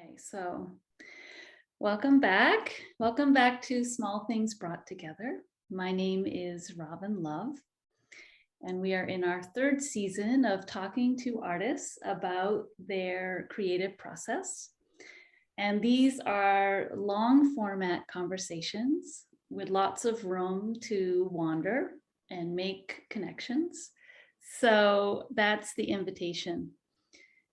Okay, so welcome back. Welcome back to Small Things Brought Together. My name is Robin Love, and we are in our third season of talking to artists about their creative process. And these are long format conversations with lots of room to wander and make connections. So that's the invitation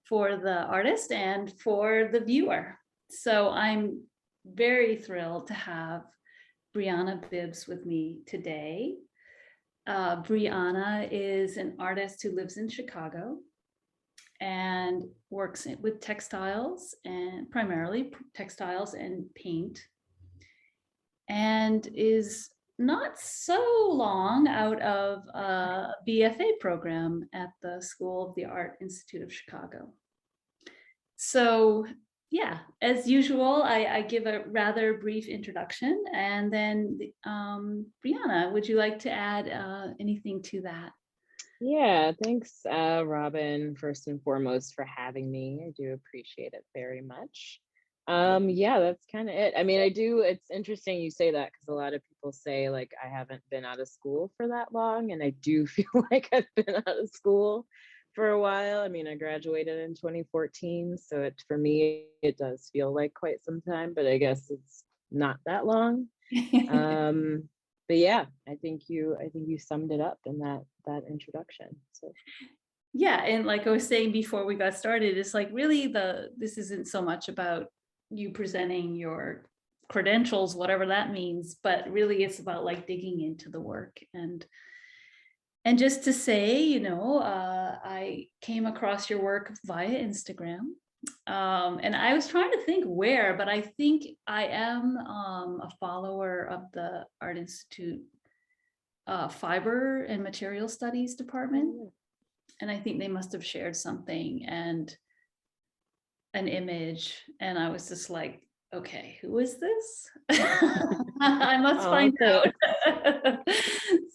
for the artist and for the viewer. So I'm very thrilled to have Bryana Bibbs with me today. Bryana is an artist who lives in Chicago and works with textiles and primarily textiles and paint, and is not so long out of a BFA program at the School of the Art Institute of Chicago. So yeah, as usual, I give a rather brief introduction, and then Bryana, would you like to add anything to that? Yeah, thanks, Robin, first and foremost for having me. I do appreciate it very much. Yeah, that's kind of it. I mean, it's interesting you say that because a lot of people say like I haven't been out of school for that long, and I do feel like I've been out of school for a while. I mean, I graduated in 2014, so for me it does feel like quite some time, but I guess it's not that long. But yeah, I think you summed it up in that introduction. So Yeah, and like I was saying before we got started, it's like really this isn't so much about you presenting your credentials, whatever that means, but really it's about like digging into the work. And just to say, I came across your work via Instagram. And I was trying to think where, but I think I am a follower of the Art Institute Fiber and Material Studies department. And I think they must have shared something and an image. And I was just like, okay, who is this? I must find out.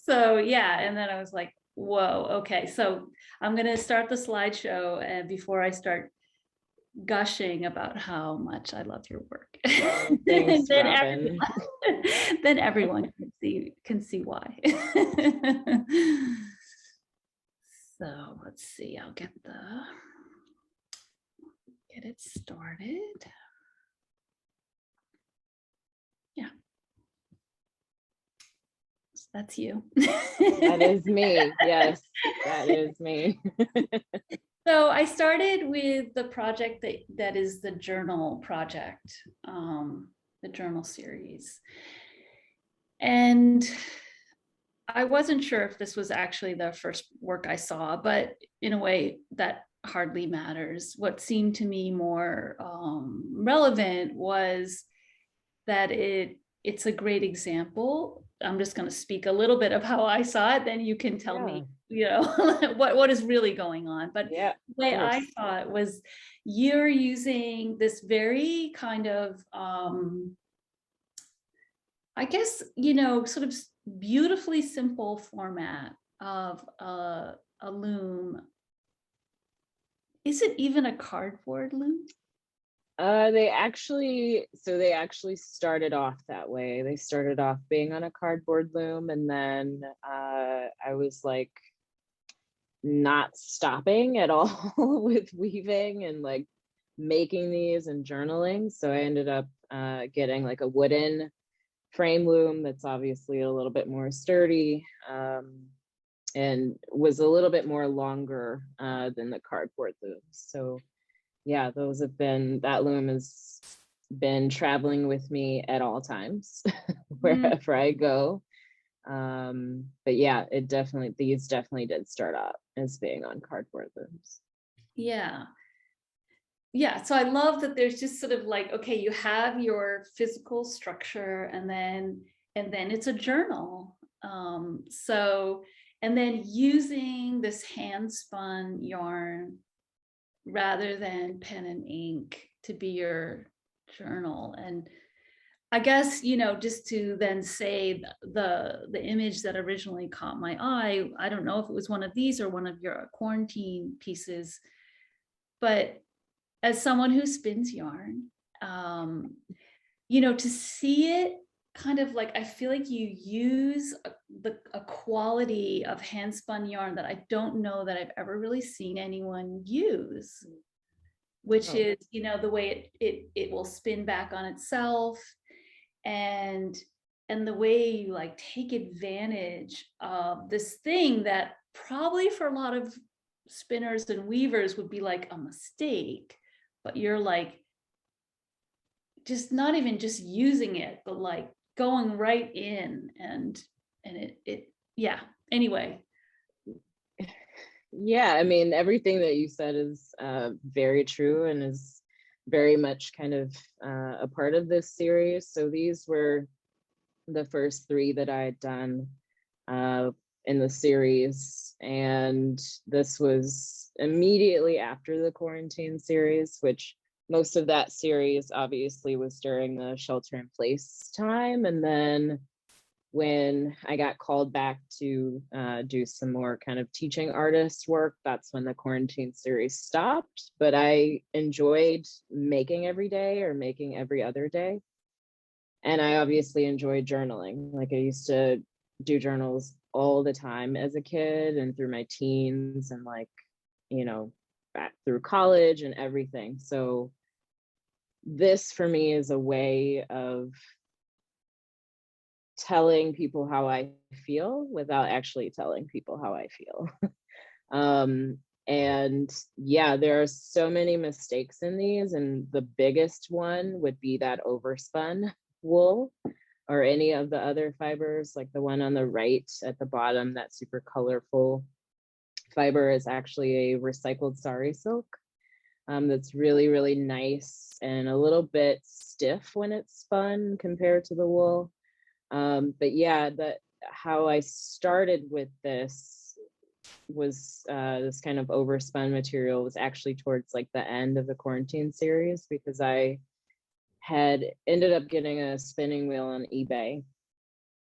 So yeah, and then I was like, whoa, okay. So I'm gonna start the slideshow, and before I start gushing about how much I love your work. Thanks, then Robin. then everyone can see why. So let's see, I'll get it started. Yeah. So that's you. That is me. Yes, that is me. So I started with the project that is the journal project, the journal series. And I wasn't sure if this was actually the first work I saw, but in a way that hardly matters. What seemed to me more relevant was that it's a great example. I'm just going to speak a little bit of how I saw it, then you can tell me, what is really going on. But yeah, the way I saw it was you're using this very kind of I guess, sort of beautifully simple format of a loom. Is it even a cardboard loom? They actually started off that way. They started off being on a cardboard loom, and then I was like not stopping at all with weaving and like making these and journaling. So I ended up getting like a wooden frame loom that's obviously a little bit more sturdy, and was a little bit more longer than the cardboard looms. So yeah, that loom has been traveling with me at all times wherever I go. But yeah, these definitely did start out as being on cardboard looms. Yeah. Yeah, so I love that there's just sort of like, okay, you have your physical structure, and then it's a journal. And then using this hand spun yarn rather than pen and ink to be your journal. And I guess, just to then say the image that originally caught my eye, I don't know if it was one of these or one of your quarantine pieces, but as someone who spins yarn, you know, to see it kind of like, I feel like you use a quality of hand spun yarn that I don't know that I've ever really seen anyone use, which Oh, is, you know, the way it will spin back on itself, and the way you like take advantage of this thing that probably for a lot of spinners and weavers would be like a mistake, but you're like just not even just using it, but like going right in, and it yeah. Anyway, yeah, I mean, everything that you said is very true and is very much kind of a part of this series. So these were the first three that I had done in the series. And this was immediately after the quarantine series, which most of that series obviously was during the shelter in place time. And then when I got called back to do some more kind of teaching artist work, that's when the quarantine series stopped. But I enjoyed making every day or making every other day. And I obviously enjoyed journaling. Like I used to do journals all the time as a kid and through my teens and like, you know, back through college and everything. So this for me is a way of telling people how I feel without actually telling people how I feel. um, and yeah, there are so many mistakes in these, and the biggest one would be that overspun wool or any of the other fibers, like the one on the right at the bottom, that super colorful fiber is actually a recycled sari silk. That's really, really nice and a little bit stiff when it's spun compared to the wool. But yeah, how I started with this was this kind of overspun material was actually towards like the end of the quarantine series, because I had ended up getting a spinning wheel on eBay,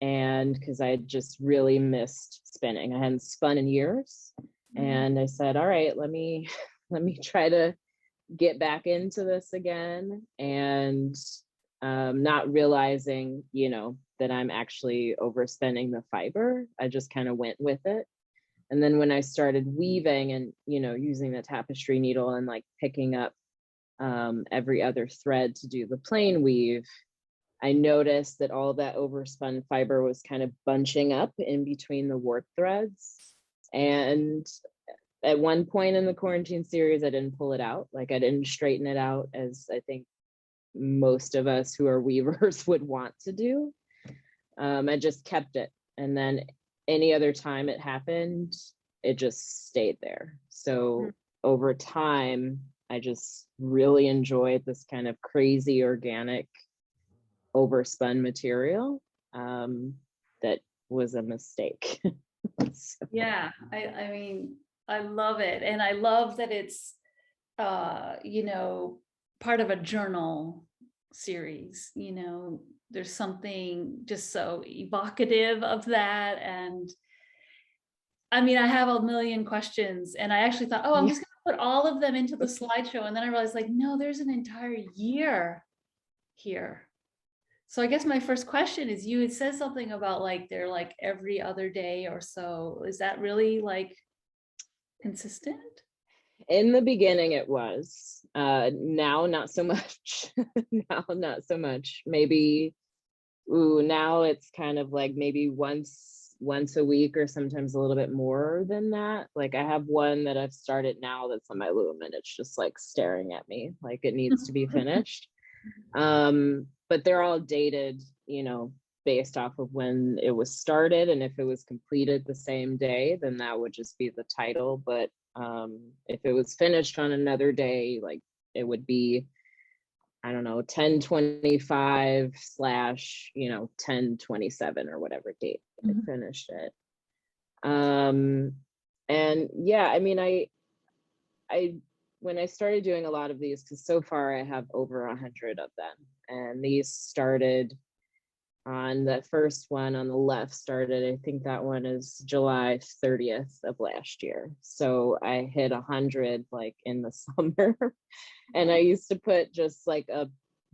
and because I had just really missed spinning. I hadn't spun in years, and I said, all right, let me let me try to get back into this again. And not realizing, you know, that I'm actually overspending the fiber, I just kind of went with it. And then when I started weaving and, you know, using the tapestry needle and like picking up every other thread to do the plain weave, I noticed that all that overspun fiber was kind of bunching up in between the warp threads. And at one point in the quarantine series, I didn't pull it out. Like I didn't straighten it out as I think most of us who are weavers would want to do. I just kept it. And then any other time it happened, it just stayed there. So over time, I just really enjoyed this kind of crazy organic overspun material that was a mistake. So, yeah, I mean, I love it, and I love that it's you know, part of a journal series. You know, there's something just so evocative of that. And I mean, I have a million questions, and I actually thought, oh, I'm yeah. just gonna put all of them into the slideshow, and then I realized, like, no, there's an entire year here. So I guess my first question is, you had said something about like they're like every other day or so. Is that really like consistent? In the beginning, it was. Now, not so much. Now, not so much. Maybe, ooh, now it's kind of like maybe once a week, or sometimes a little bit more than that. Like I have one that I've started now that's on my loom, and it's just like staring at me like it needs to be finished. But they're all dated, you know, based off of when it was started, and if it was completed the same day, then that would just be the title. But if it was finished on another day, like it would be, I don't know, 10/25 slash, you know, 10/27 or whatever date I finished it. And yeah, I mean, I when I started doing a lot of these, because so far I have over 100 of them, and these started on the first one on the left started, I think that one is July 30th of last year. So I hit 100 like in the summer. And I used to put just like a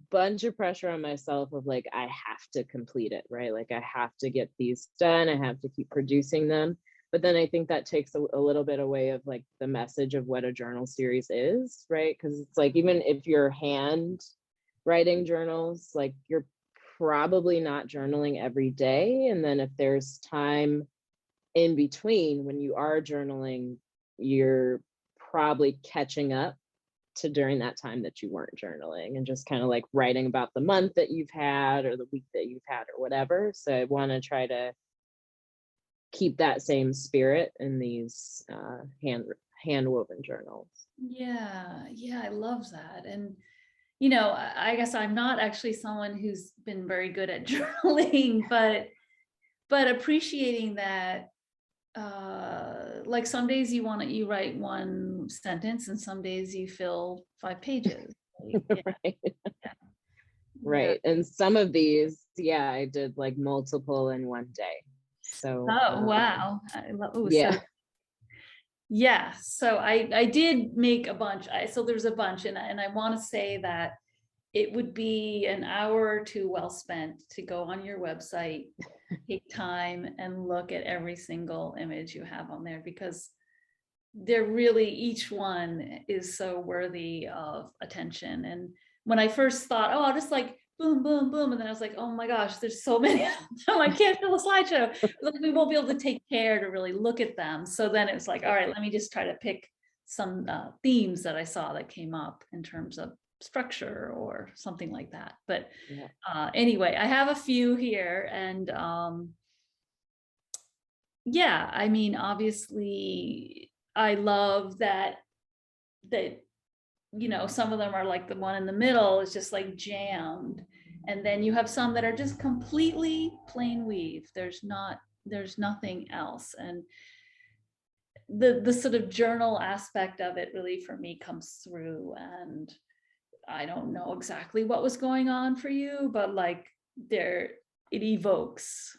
bunch of pressure on myself of like, I have to complete it, right? Like I have to get these done. I have to keep producing them. But then I think that takes a little bit away of like the message of what a journal series is, right? Because it's like, even if you're hand writing journals, like you're probably not journaling every day. And then if there's time in between when you are journaling, you're probably catching up to during that time that you weren't journaling, and just kind of like writing about the month that you've had or the week that you've had or whatever. So I want to try to keep that same spirit in these hand woven journals. Yeah, I love that. And you know, I guess I'm not actually someone who's been very good at journaling, but appreciating that, like some days you write one sentence and some days you fill 5 pages. Yeah, Right. yeah, yeah. Right. And some of these, yeah, I did like multiple in one day. So Oh, wow. I love, oh, so yeah. yeah, so I did make a bunch. So there's a bunch, and I want to say that it would be an hour or two well spent to go on your website, take time and look at every single image you have on there, because they're really, each one is so worthy of attention. And when I first thought, oh, I'll just like boom, boom, boom, and then I was like, oh my gosh, there's so many of them, I can't fill a slideshow. Like, we won't be able to take care to really look at them. So then it was like, all right, let me just try to pick some themes that I saw that came up in terms of structure or something like that. But Yeah. anyway, I have a few here, and yeah, I mean, obviously, I love that you know, some of them are like the one in the middle is just like jammed, and then you have some that are just completely plain weave. There's nothing else. And the sort of journal aspect of it really for me comes through. And I don't know exactly what was going on for you, but like there, it evokes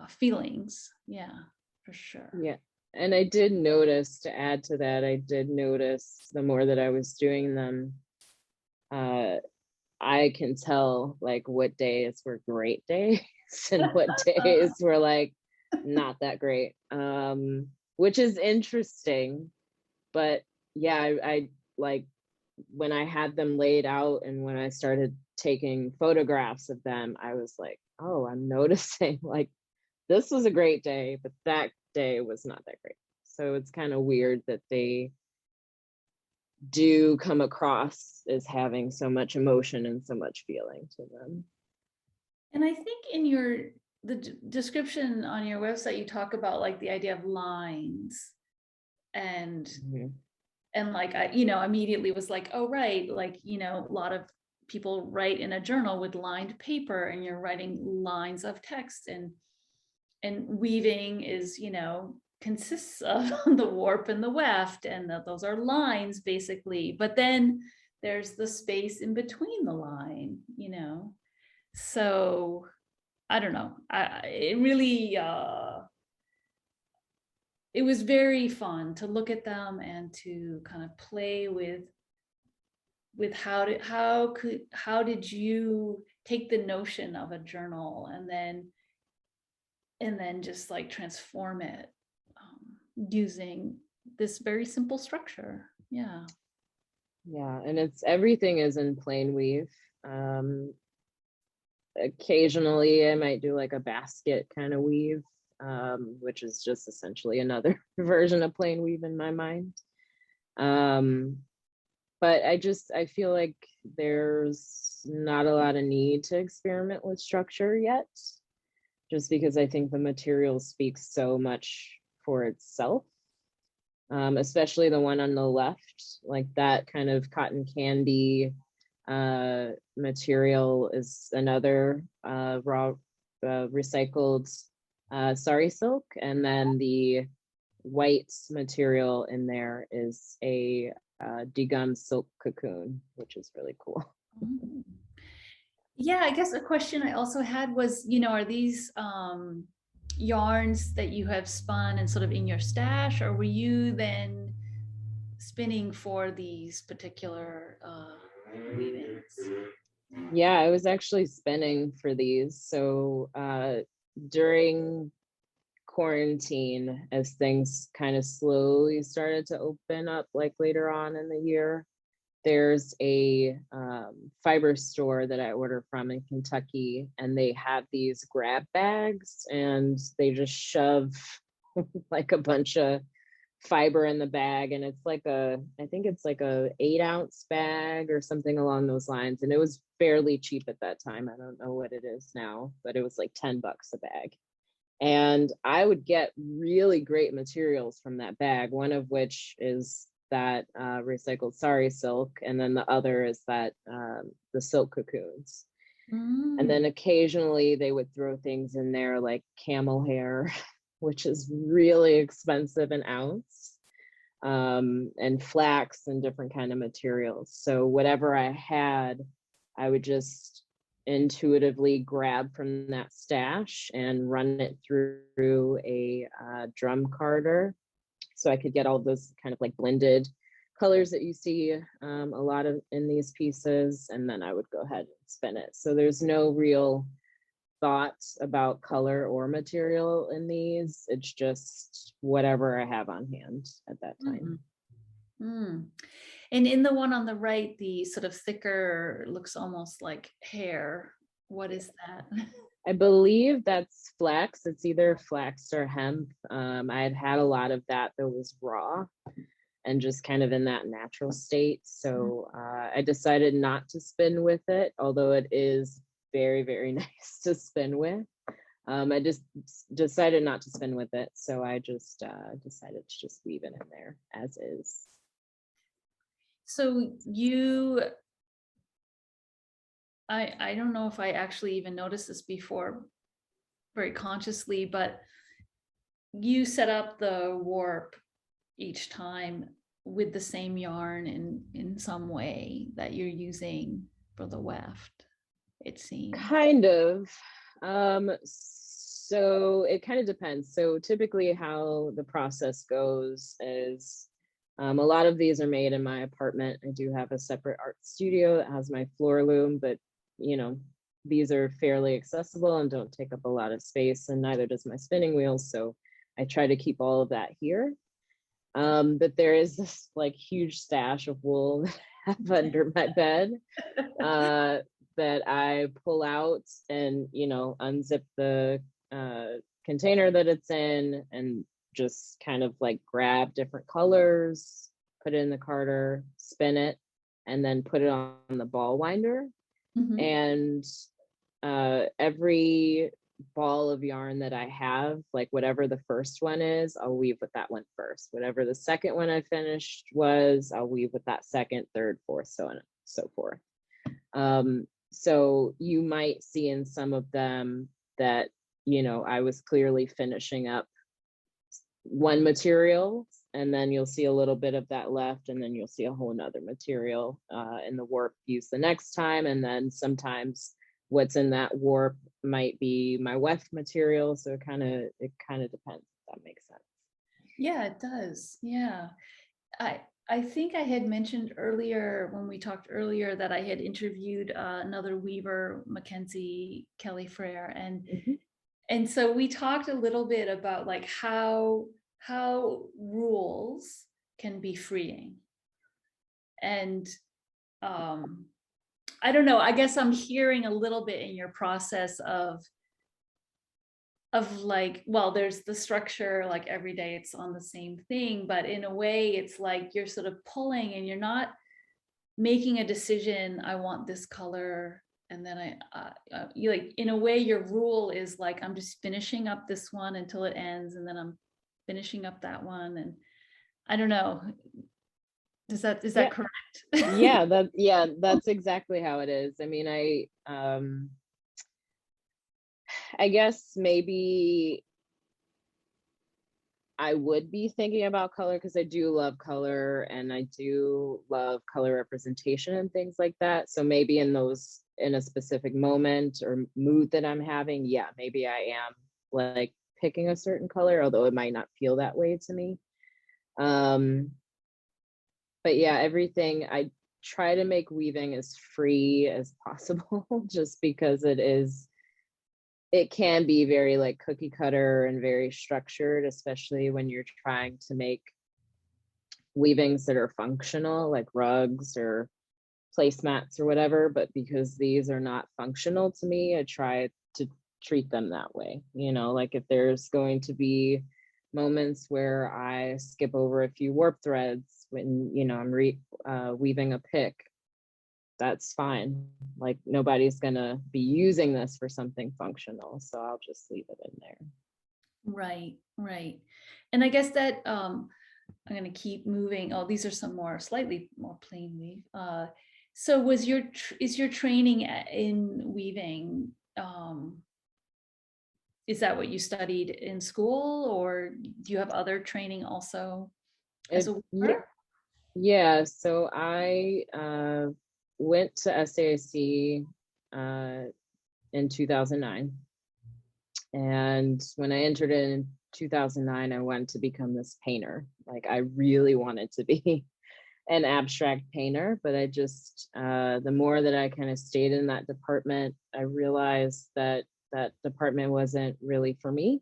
feelings. Yeah, for sure. Yeah. And I did notice, to add to that, I did notice the more that I was doing them, uh, I can tell like what days were great days and what days were like not that great. Which is interesting. But yeah, I like when I had them laid out and when I started taking photographs of them, I was like, oh, I'm noticing like this was a great day, but that day was not that great. So it's kind of weird that they do come across as having so much emotion and so much feeling to them. And I think in your description on your website, you talk about like the idea of lines, and Mhm. like I, you know, immediately was like, oh right, like, you know, a lot of people write in a journal with lined paper, and you're writing lines of text, and weaving is, you know, consists of the warp and the weft, and those are lines basically. But then there's the space in between the line, you know. So I don't know. It really it was very fun to look at them and to kind of play with how did you take the notion of a journal and then just like transform it using this very simple structure. Yeah. Yeah, and it's everything is in plain weave. Um, Occasionally I might do like a basket kind of weave, which is just essentially another version of plain weave in my mind. Um, but I feel like there's not a lot of need to experiment with structure yet, just because I think the material speaks so much for itself. Especially the one on the left, like that kind of cotton candy material is another raw recycled sari silk, and then the white material in there is a degummed silk cocoon, which is really cool. Mm. Yeah, I guess a question I also had was, are these yarns that you have spun and sort of in your stash, or were you then spinning for these particular weavings? Yeah, I was actually spinning for these. So during quarantine, as things kind of slowly started to open up, like later on in the year, there's a fiber store that I order from in Kentucky, and they have these grab bags, and they just shove like a bunch of fiber in the bag, and it's like I think it's like a 8-ounce bag or something along those lines, and it was fairly cheap at that time. I don't know what it is now, but it was like $10 a bag. And I would get really great materials from that bag, one of which is that recycled sari silk, and then the other is that the silk cocoons. And Mm. then occasionally they would throw things in there like camel hair, which is really expensive an ounce, and flax and different kind of materials. So whatever I had, I would just intuitively grab from that stash and run it through a drum carder, so I could get all those kind of like blended colors that you see a lot of in these pieces, and then I would go ahead and spin it. So there's no real thoughts about color or material in these. It's just whatever I have on hand at that time. Mhm. Mm. And in the one on the right, the sort of thicker, looks almost like hair. What is that? I believe that's flax. It's either flax or hemp. I had had a lot of that was raw and just kind of in that natural state. So I decided not to spin with it, although it is very, very nice to spin with. I just decided not to spin with it. So I just decided to just leave it in there as is. So I don't know if I actually even noticed this before very consciously, but you set up the warp each time with the same yarn in some way that you're using for the weft, it seems. Kind of. So it kind of depends. So typically how the process goes is a lot of these are made in my apartment. I do have a separate art studio that has my floor loom, but you know, these are fairly accessible and don't take up a lot of space, and neither does my spinning wheels. So I try to keep all of that here. But there is this like huge stash of wool that I have under my bed uh, that I pull out and, unzip the container that it's in, and just kind of like grab different colors, put it in the carder, spin it, and then put it on the ball winder. Mhm. And every ball of yarn that I have, like whatever the first one is, I'll weave with that one first. Whatever the second one I finished was, I'll weave with that second, third, fourth, so on and so forth. So you might see in some of them that, I was clearly finishing up one material, and then you'll see a little bit of that left, and then you'll see a whole nother material in the warp use the next time. And then sometimes what's in that warp might be my weft material. So it kind of depends, if that makes sense. Yeah, it does. Yeah. I I think I had mentioned earlier when we talked earlier that I had interviewed another weaver, Mackenzie Kelly Frere, Mhm. and so we talked a little bit about like how rules can be freeing. And um I don't know, I guess I'm hearing a little bit in your process of like, well, there's the structure, like every day it's on the same thing, but in a way it's like you're sort of pulling and you're not making a decision, I want this color, and then you like, in a way your rule is like, I'm just finishing up this one until it ends, and then I'm finishing up that one. And I don't know, is that Yeah, correct? yeah, that's exactly how it is. I mean, I guess maybe I would be thinking about color, because I do love color and I do love color representation and things like that. So maybe in those in a specific moment or mood that I'm having, yeah, maybe I am like picking a certain color, although it might not feel that way to me. Um, but yeah, everything I try to make weaving as free as possible, just because it can be very like cookie cutter and very structured, especially when you're trying to make weavings that are functional, like rugs or placemats or whatever. But because these are not functional to me, I try to treat them that way. You know, like if there's going to be moments where I skip over a few warp threads when, you know, I'm weaving a pick, that's fine. Like nobody's gonna be using this for something functional, so I'll just leave it in there. Right, right. And I guess that I'm gonna keep moving. Oh, these are some more slightly more plain weave. So was is your training in weaving? Is that what you studied in school, or do you have other training also as It, a yeah, weaver? yeah. So I went to SAIC in 2009, and when I entered in 2009, I wanted to become this painter. Like I really wanted to be an abstract painter, but I just the more that I kind of stayed in that department, I realized that that department wasn't really for me.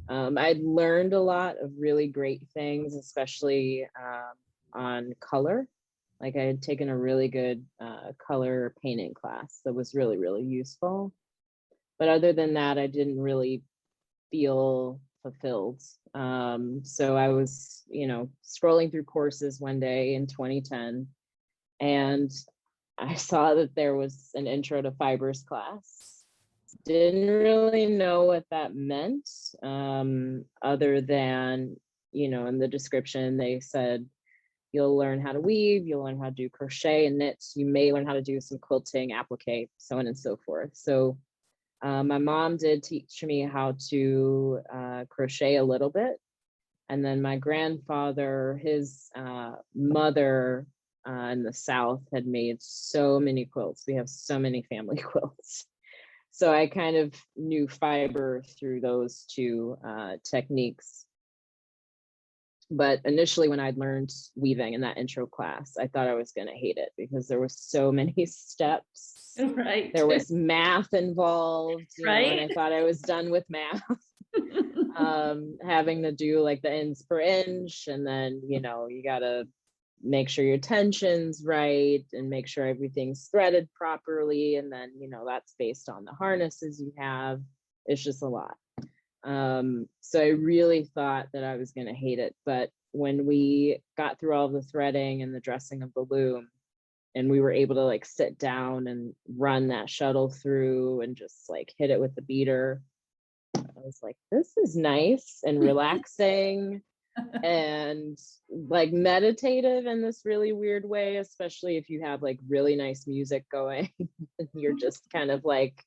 I'd learned a lot of really great things, especially on color. Like I had taken a really good color painting class that was really, really useful. But other than that, I didn't really feel fulfilled. So I was, you know, scrolling through courses one day in 2010, and I saw that there was an intro to fibers class. Didn't really know what that meant, other than, you know, in the description, they said, you'll learn how to weave, you'll learn how to do crochet and knits, you may learn how to do some quilting, applique, so on and so forth. So my mom did teach me how to crochet a little bit. And then my grandfather, his mother in the South had made so many quilts. We have so many family quilts. So I kind of knew fiber through those two techniques. But initially, when I'd learned weaving in that intro class, I thought I was going to hate it because there were so many steps. Right. There was math involved, you know, and Right. I thought I was done with math. Having to do like the ends per inch, and then, you know, you got to make sure your tension's right and make sure everything's threaded properly. And then, you know, that's based on the harnesses you have. It's just a lot. So I really thought that I was going to hate it. But when we got through all the threading and the dressing of the loom, and we were able to like sit down and run that shuttle through and just like hit it with the beater, I was like, this is nice and relaxing and like meditative in this really weird way, especially if you have like really nice music going and you're just kind of like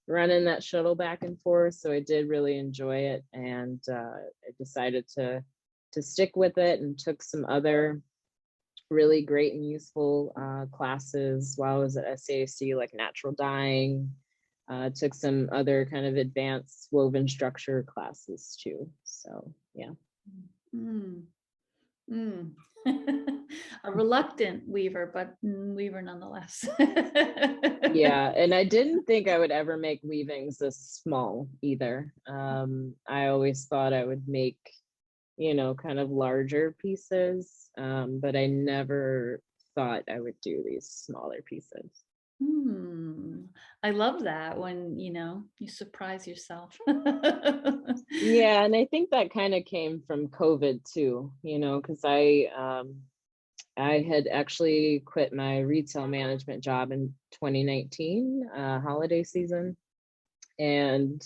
running that shuttle back and forth. So I did really enjoy it, and I decided to stick with it and took some other really great and useful classes while I was at SAIC, like natural dyeing. Took some other kind of advanced woven structure classes too. So yeah. Mm, mm. A reluctant weaver, but weaver nonetheless. Yeah, and I didn't think I would ever make weavings this small either. I always thought I would make, you know, kind of larger pieces, but I never thought I would do these smaller pieces. I love that when, you know, you surprise yourself. Yeah, and I think that kind of came from COVID too, you know, because I had actually quit my retail management job in 2019, holiday season. And,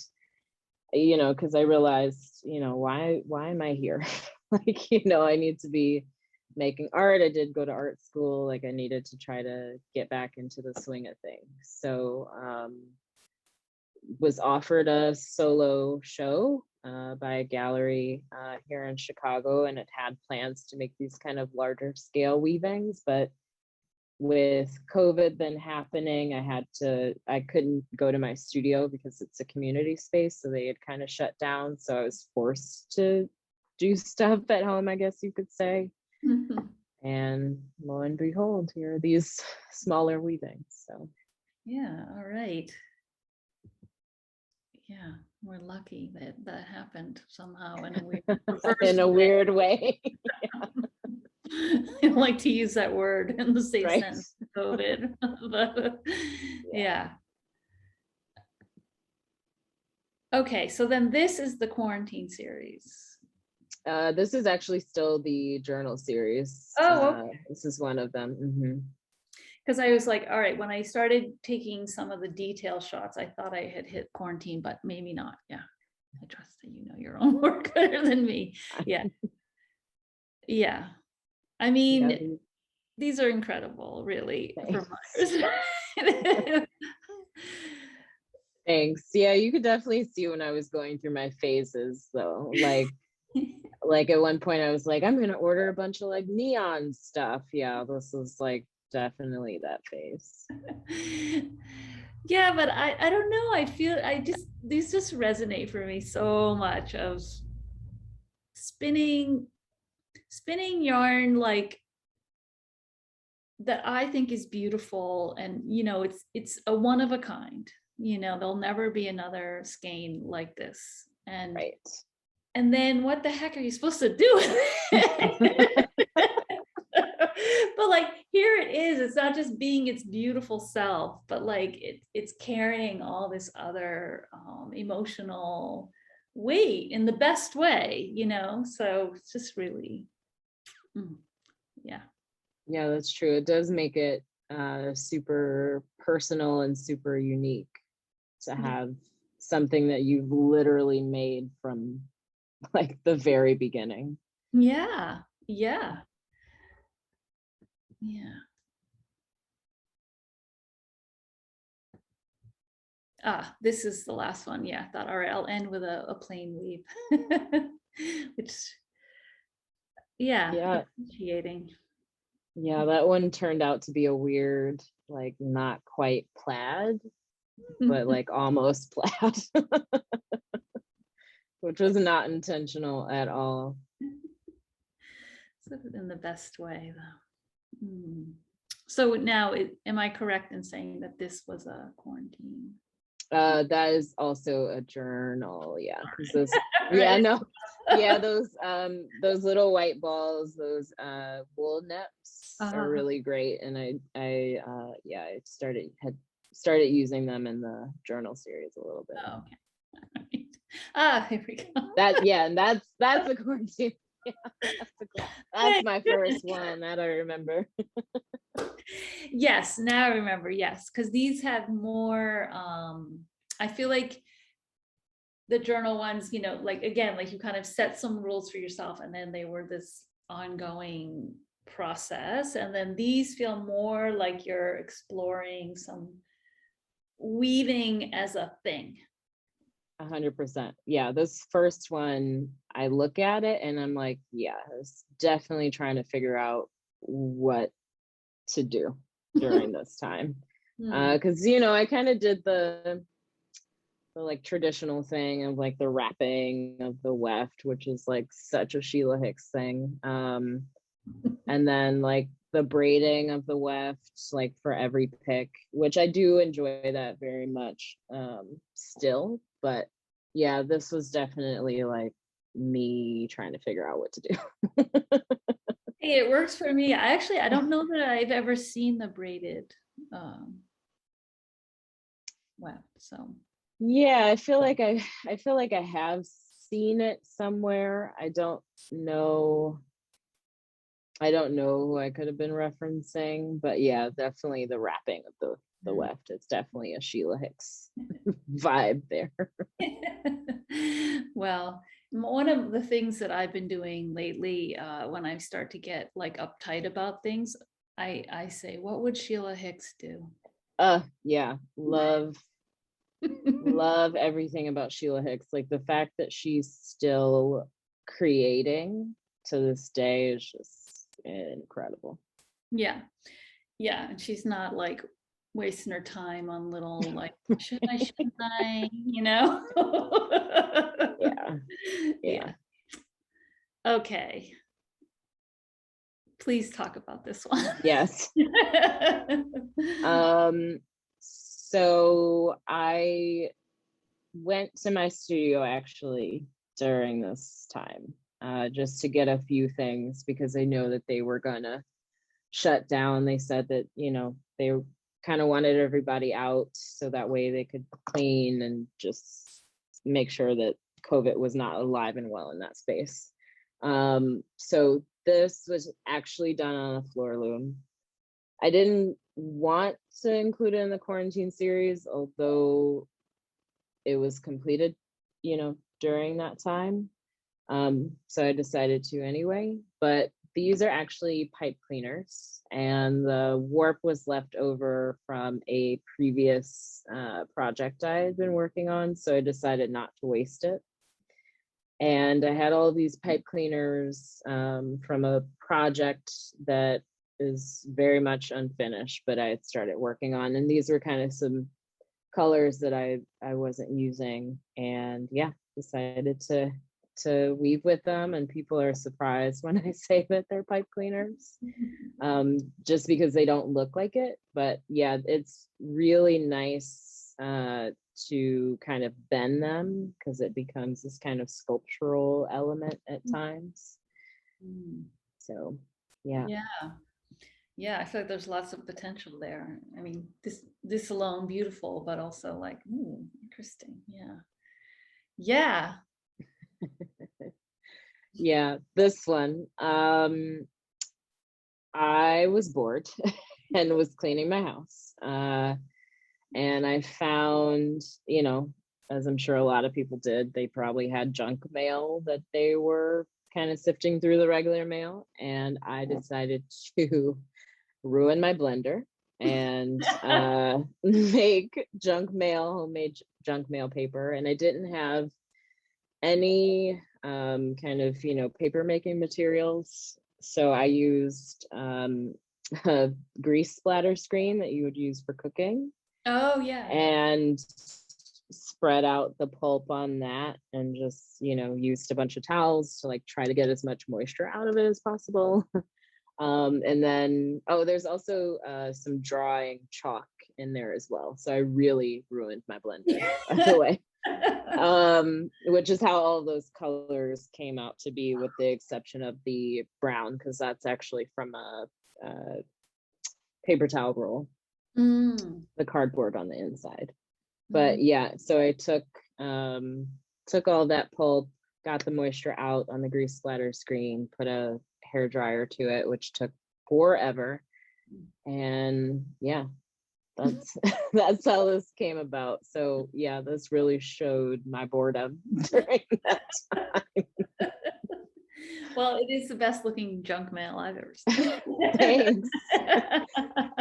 you know, because I realized, you know, why am I here? Like, you know, I need to be making art. I did go to art school. Like I needed to try to get back into the swing of things. So was offered a solo show by a gallery here in Chicago, and it had plans to make these kind of larger scale weavings, but with COVID then happening, I couldn't go to my studio because it's a community space. So they had kind of shut down. So I was forced to do stuff at home, I guess you could say. And lo and behold, here are these smaller weavings. So yeah, all right. Yeah, we're lucky that that happened somehow in a weird in a weird way. I like to use that word in the same Right. sentence, COVID. But, yeah. Okay, so then this is the quarantine series. This is actually still the journal series. Oh, okay. This is one of them. Because I was like, all right, when I started taking some of the detail shots, I thought I had hit quarantine, but maybe not. Yeah, I trust that you know your own work better than me. Yeah. Yeah. I mean, Yeah, these are incredible, really. thanks. For Thanks. Yeah, you could definitely see when I was going through my phases though. Like at one point I was like, I'm gonna order a bunch of like neon stuff. Yeah, this is like definitely that phase. Yeah, but I don't know. I feel these just resonate for me so much of spinning yarn like that I think is beautiful, and you know it's a one of a kind. You know, there'll never be another skein like this. And right. And then what the heck are you supposed to do with it? But like here it is, it's not just being its beautiful self, but like it's carrying all this other emotional weight in the best way, you know. So it's just really yeah. Yeah, that's true. It does make it super personal and super unique to have something that you've literally made from like the very beginning. Yeah. This is the last one. Yeah, I thought, all right, I'll end with a plain weave. Which appreciating. Yeah, that one turned out to be a weird, like not quite plaid, but like almost plaid, which was not intentional at all. In the best way, though. So now, am I correct in saying that this was a quarantine? That is also a journal. Yeah, because those, those little white balls, those wool neps are really great, and I started using them in the journal series a little bit. Oh, okay. Here we go. And that's a quarantine. Yeah, that's my first one that I remember. Yes, now I remember. Yes, because these have more. I feel like the journal ones, you know, like again, like you kind of set some rules for yourself, and then they were this ongoing process. And then these feel more like you're exploring some weaving as a thing. 100%. Yeah, this first one, I look at it and I'm like, yeah, I was definitely trying to figure out what to do during this time. Because you know, I kind of did the like traditional thing of like the wrapping of the weft, which is like such a Sheila Hicks thing. And then like the braiding of the weft, like for every pick, which I do enjoy that very much still. But yeah, this was definitely like me trying to figure out what to do. Hey, it works for me. I don't know that I've ever seen the braided weft. So yeah, I feel like I have seen it somewhere. I don't know who I could have been referencing, but yeah, definitely the wrapping of the weft. It's definitely a Sheila Hicks vibe there. Well, one of the things that I've been doing lately, when I start to get like uptight about things, I say, what would Sheila Hicks do? Yeah, love everything about Sheila Hicks. Like the fact that she's still creating to this day is just incredible. Yeah. Yeah, and she's not like wasting her time on little like, shouldn't I, you know? Yeah, yeah. Yeah. Okay. Please talk about this one. Yes. So I went to my studio actually during this time, just to get a few things because I know that they were gonna shut down. They said that, they kind of wanted everybody out so that way they could clean and just make sure that COVID was not alive and well in that space. So this was actually done on a floor loom. I didn't want to include it in the quarantine series, although it was completed, during that time. So I decided to anyway, but these are actually pipe cleaners and the warp was left over from a previous project I had been working on. So I decided not to waste it. And I had all of these pipe cleaners from a project that is very much unfinished, but I had started working on, and these were kind of some colors that I wasn't using, and yeah, decided to weave with them. And people are surprised when I say that they're pipe cleaners, just because they don't look like it. But yeah, it's really nice to kind of bend them because it becomes this kind of sculptural element at times. So yeah. Yeah, I feel like there's lots of potential there. I mean, this alone beautiful, but also like, ooh, interesting. Yeah. Yeah. Yeah, this one. I was bored and was cleaning my house. And I found, as I'm sure a lot of people did, they probably had junk mail that they were kind of sifting through the regular mail. And I decided to ruin my blender and make homemade junk mail paper. And I didn't have any kind of, paper making materials. So I used a grease splatter screen that you would use for cooking. Oh, yeah. And spread out the pulp on that and just, used a bunch of towels to like try to get as much moisture out of it as possible. And then, there's also some drawing chalk in there as well. So I really ruined my blender, by the way. Which is how all those colors came out to be, with the exception of the brown, because that's actually from a paper towel roll, the cardboard on the inside. But yeah, so I took all that pulp, got the moisture out on the grease splatter screen, put a hair dryer to it, which took forever. And yeah, that's how this came about. So yeah, this really showed my boredom during that time. Well, it is the best looking junk mail I've ever seen. Thanks.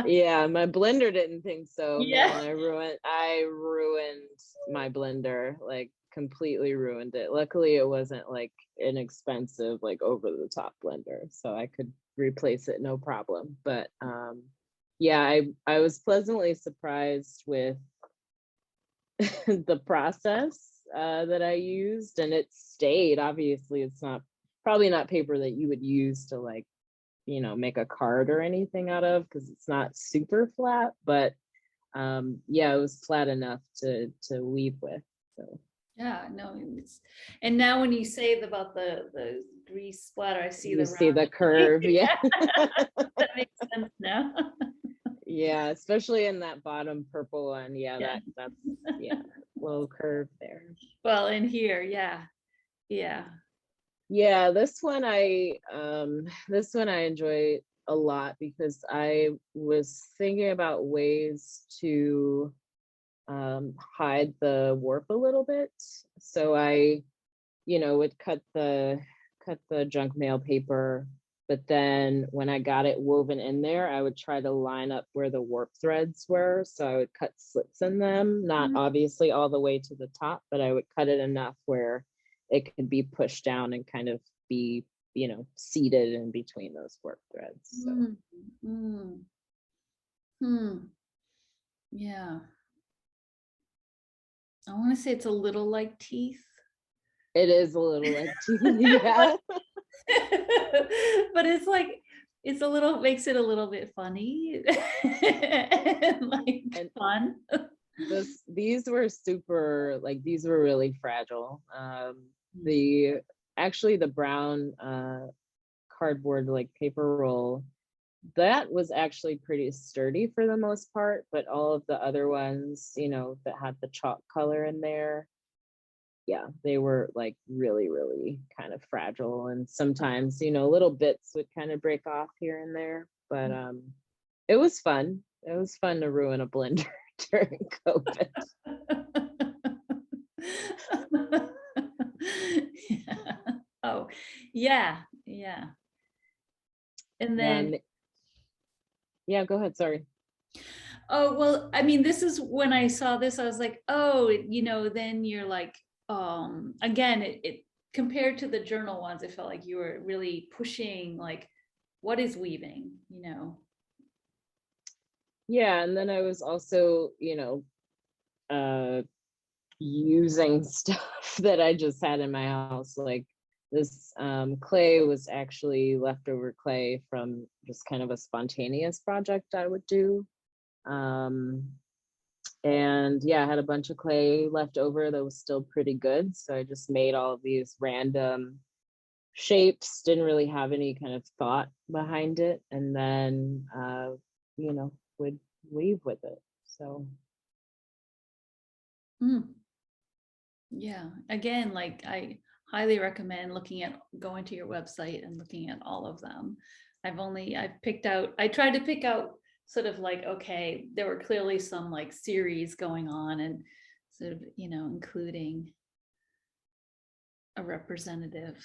Yeah, my blender didn't think so. Yeah. Man, I ruined my blender, like completely ruined it. Luckily it wasn't like an expensive, like over the top blender, so I could replace it no problem. But yeah, I was pleasantly surprised with the process that I used, and it stayed. Obviously it's probably not paper that you would use to like, make a card or anything out of, because it's not super flat, but yeah, it was flat enough to weave with. So yeah, no, and now when you say about the grease splatter, I see you see the curve. Yeah. That makes sense now. Yeah, especially in that bottom purple one. Yeah, that's yeah, little curve there. Well, in here, yeah. This one I enjoy a lot because I was thinking about ways to hide the warp a little bit. So I, would cut the junk mail paper, but then when I got it woven in there, I would try to line up where the warp threads were. So I would cut slits in them, not obviously all the way to the top, but I would cut it enough where it could be pushed down and kind of be, seated in between those warp threads. So. Yeah. I want to say it's a little like teeth. It is a little like teeth, yeah. But it's like it's a little makes it a little bit funny and like And fun. these were super, like, these were really fragile. The actually the brown cardboard, like, paper roll, that was actually pretty sturdy for the most part, but all of the other ones, that had the chalk color in there, yeah, they were like really, really kind of fragile. And sometimes, little bits would kind of break off here and there. But it was fun. It was fun to ruin a blender during COVID. Yeah. Oh, yeah, yeah. And Yeah, then, yeah, go ahead. Sorry. oh, well, I mean, this is when I saw this, I was like, oh, then you're like, again, it compared to the journal ones, it felt like you were really pushing like, what is weaving, Yeah, and then I was also, uh using stuff that I just had in my house. Like, this clay was actually leftover clay from just kind of a spontaneous project I would do. Um, and yeah, I had a bunch of clay left over that was still pretty good. So I just made all of these random shapes, didn't really have any kind of thought behind it, and then would weave with it. So Mm, yeah. Again, like I highly recommend going to your website and looking at all of them. I tried to pick out sort of like, okay, there were clearly some like series going on and sort of, including a representative.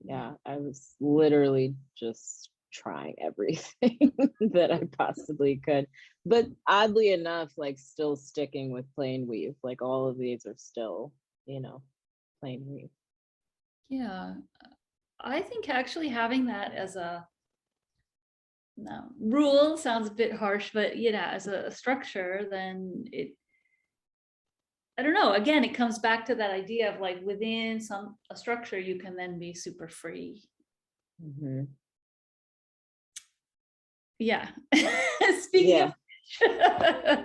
yeah, I was literally just trying everything that I possibly could. But oddly enough, like, still sticking with plain weave. Like, all of these are still, plain weave. Yeah. I think actually having that as a no, rule sounds a bit harsh, but as a structure, then I don't know. Again, it comes back to that idea of like within a structure, you can then be super free. Hmm. Yeah. Speaking of Yeah.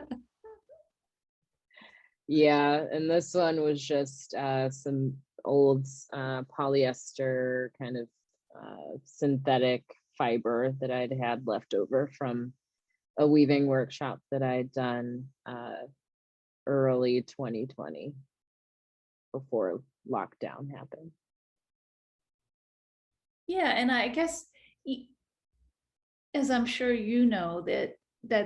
Yeah, and this one was just some old polyester kind of synthetic fiber that I'd had left over from a weaving workshop that I'd done early 2020 before lockdown happened. Yeah, and I guess as I'm sure you know that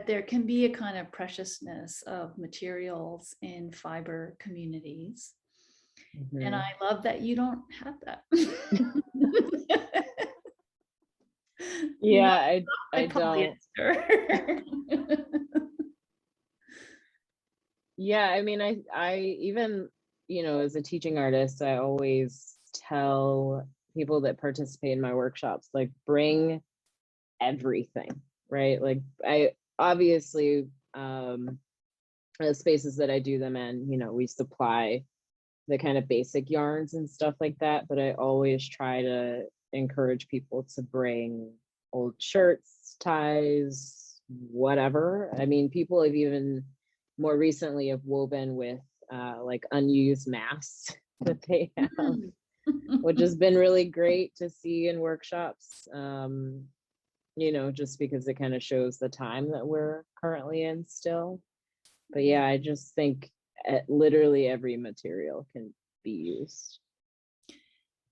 there can be a kind of preciousness of materials in fiber communities. And Hmm. I love that you don't have that. Yeah, Not I my don't. polyester. Yeah, I mean, I even, as a teaching artist, I always tell people that participate in my workshops, like, bring everything, right? Like, I obviously, the spaces that I do them in, we supply the kind of basic yarns and stuff like that, but I always try to encourage people to bring old shirts, ties, whatever. I mean, people have even more recently have woven with like unused masks that they have, which has been really great to see in workshops. Just because it kind of shows the time that we're currently in still. But yeah, I just think literally every material can be used.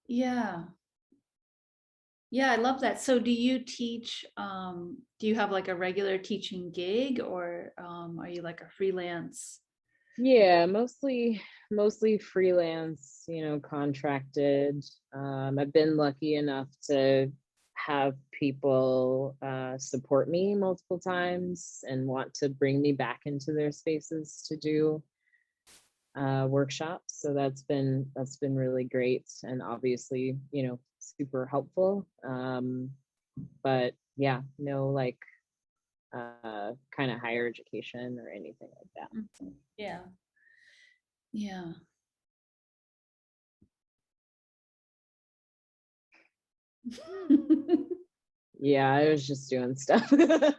Yeah. Yeah, I love that. So do you teach, do you have like a regular teaching gig or are you like a freelance? Yeah, mostly freelance, contracted. I've been lucky enough to have people support me multiple times and want to bring me back into their spaces to do workshops. So that's been really great, and obviously, super helpful. But yeah, no, like, kind of higher education or anything like that. Mhm. Yeah. Yeah. Yeah, I was just doing stuff. I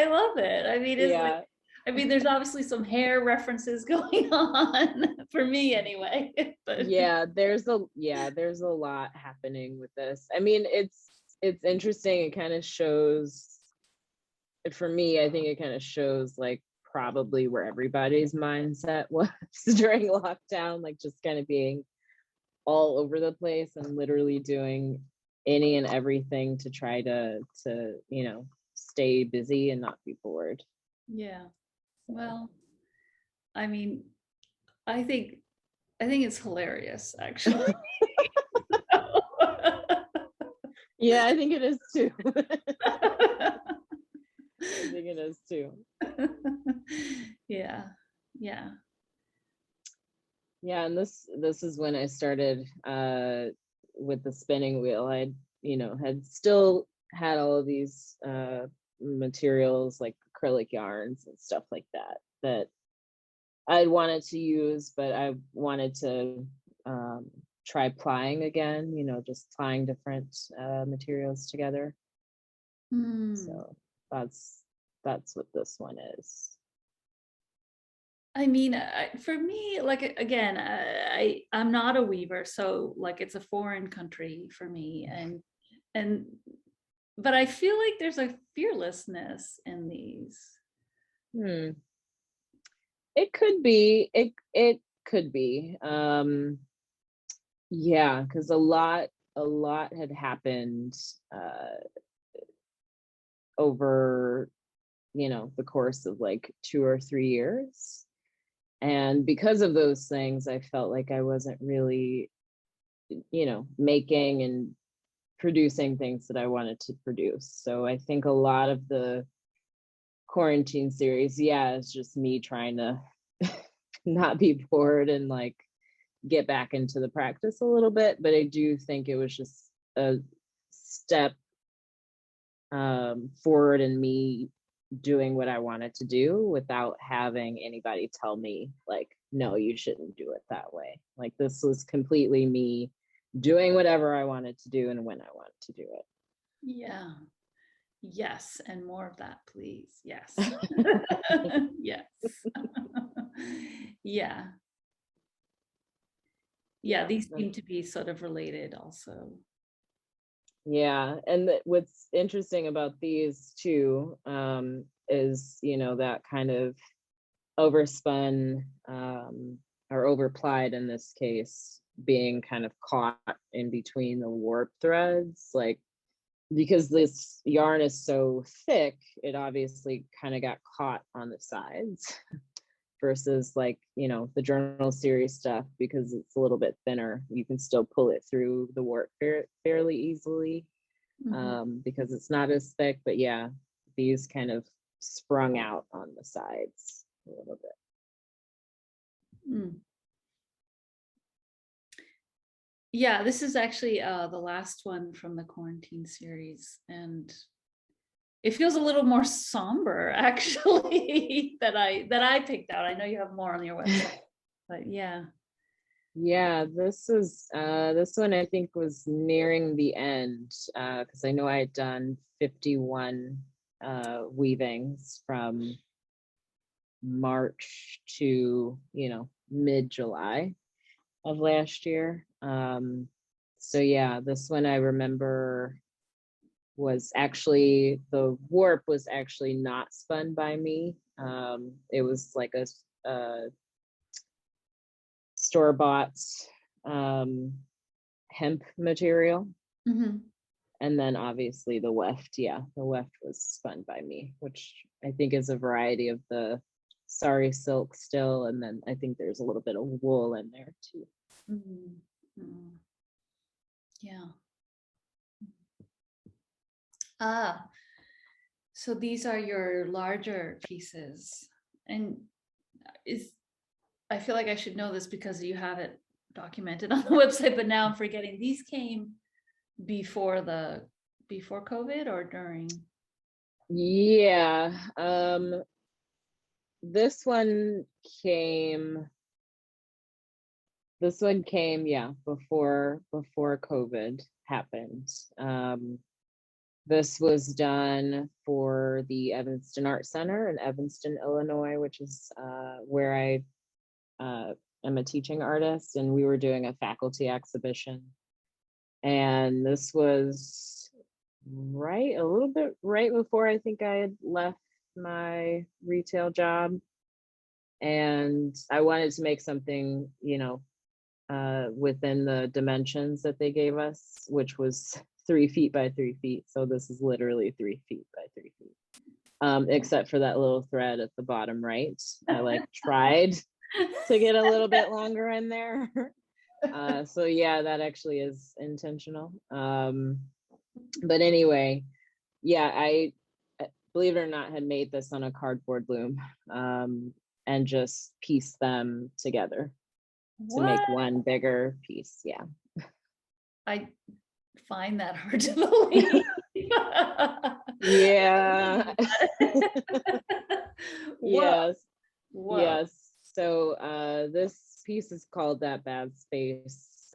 love it. I mean, it's like, Yeah. I mean, there's obviously some hair references going on for me anyway. But There's a lot happening with this. I mean, it's interesting. It kind of shows, for me, I think it kind of shows like probably where everybody's mindset was during lockdown, like just kind of being all over the place and literally doing any and everything to try to stay busy and not be bored. yeah, well, I mean, I think it's hilarious, actually. Yeah, I think it is too. I think it is too. Yeah, yeah. Yeah, and this is when I started with the spinning wheel. I had still had all of these materials like acrylic yarns and stuff like that I wanted to use, but I wanted to try plying again, just plying different materials together. Hmm. So that's what this one is. I mean, for me, like again, I'm not a weaver, so like it's a foreign country for me, and but I feel like there's a fearlessness in these. Hmm. It could be. It could be. Yeah, because a lot had happened over the course of like 2 or 3 years. And because of those things, I felt like I wasn't really, making and producing things that I wanted to produce. So I think a lot of the quarantine series, is just me trying to not be bored and like get back into the practice a little bit. But I do think it was just a step forward in me doing what I wanted to do without having anybody tell me like, no, you shouldn't do it that way. Like this was completely me doing whatever I wanted to do and when I wanted to do Yeah. Yes, and more of that, please. Yes. it. Yes. Yeah. Yeah, these seem to be sort of related also. Yeah, and what's interesting about these two is that kind of overspun or overplied in this case, being kind of caught in between the warp threads, like because this yarn is so thick, it obviously kind of got caught on the sides versus like the journal series stuff, because it's a little bit thinner, you can still pull it through the warp fairly easily because it's not as thick. But yeah, these kind of sprung out on the sides a little bit. Yeah, this is actually the last one from the quarantine series, and it feels a little more somber actually that I picked out. I know you have more on your website, but yeah. Yeah, this one I think was nearing the end because I know I had done 51 weavings from March to mid-July of last year. So yeah, this one I remember was actually, the warp was actually not spun by me. It was like a store-bought hemp material. And then obviously the weft, the weft was spun by me, which I think is a variety of the sari silk still, and then I think there's a little bit of wool in there too. Yeah. So these are your larger pieces, and I feel like I should know this because you have it documented on the website, but now I'm forgetting. These came before COVID or during? Yeah. This one came, yeah, before COVID happened. This was done for the Evanston Art Center in Evanston, Illinois, which is where I am a teaching artist, and we were doing a faculty exhibition. And this was a little bit right before I think I had left my retail job. And I wanted to make something, within the dimensions that they gave us, which was 3 feet by 3 feet. So this is literally 3 feet by 3 feet. Except for that little thread at the bottom right. I like tried to get a little bit longer in there. So yeah, that actually is intentional. But anyway, yeah, I believe it or not had made this on a cardboard loom, and just pieced them together to What? make one bigger piece. Yeah. I find that hard to believe. Yeah. Yes. Whoa. Yes. So this piece is called That Bad Space,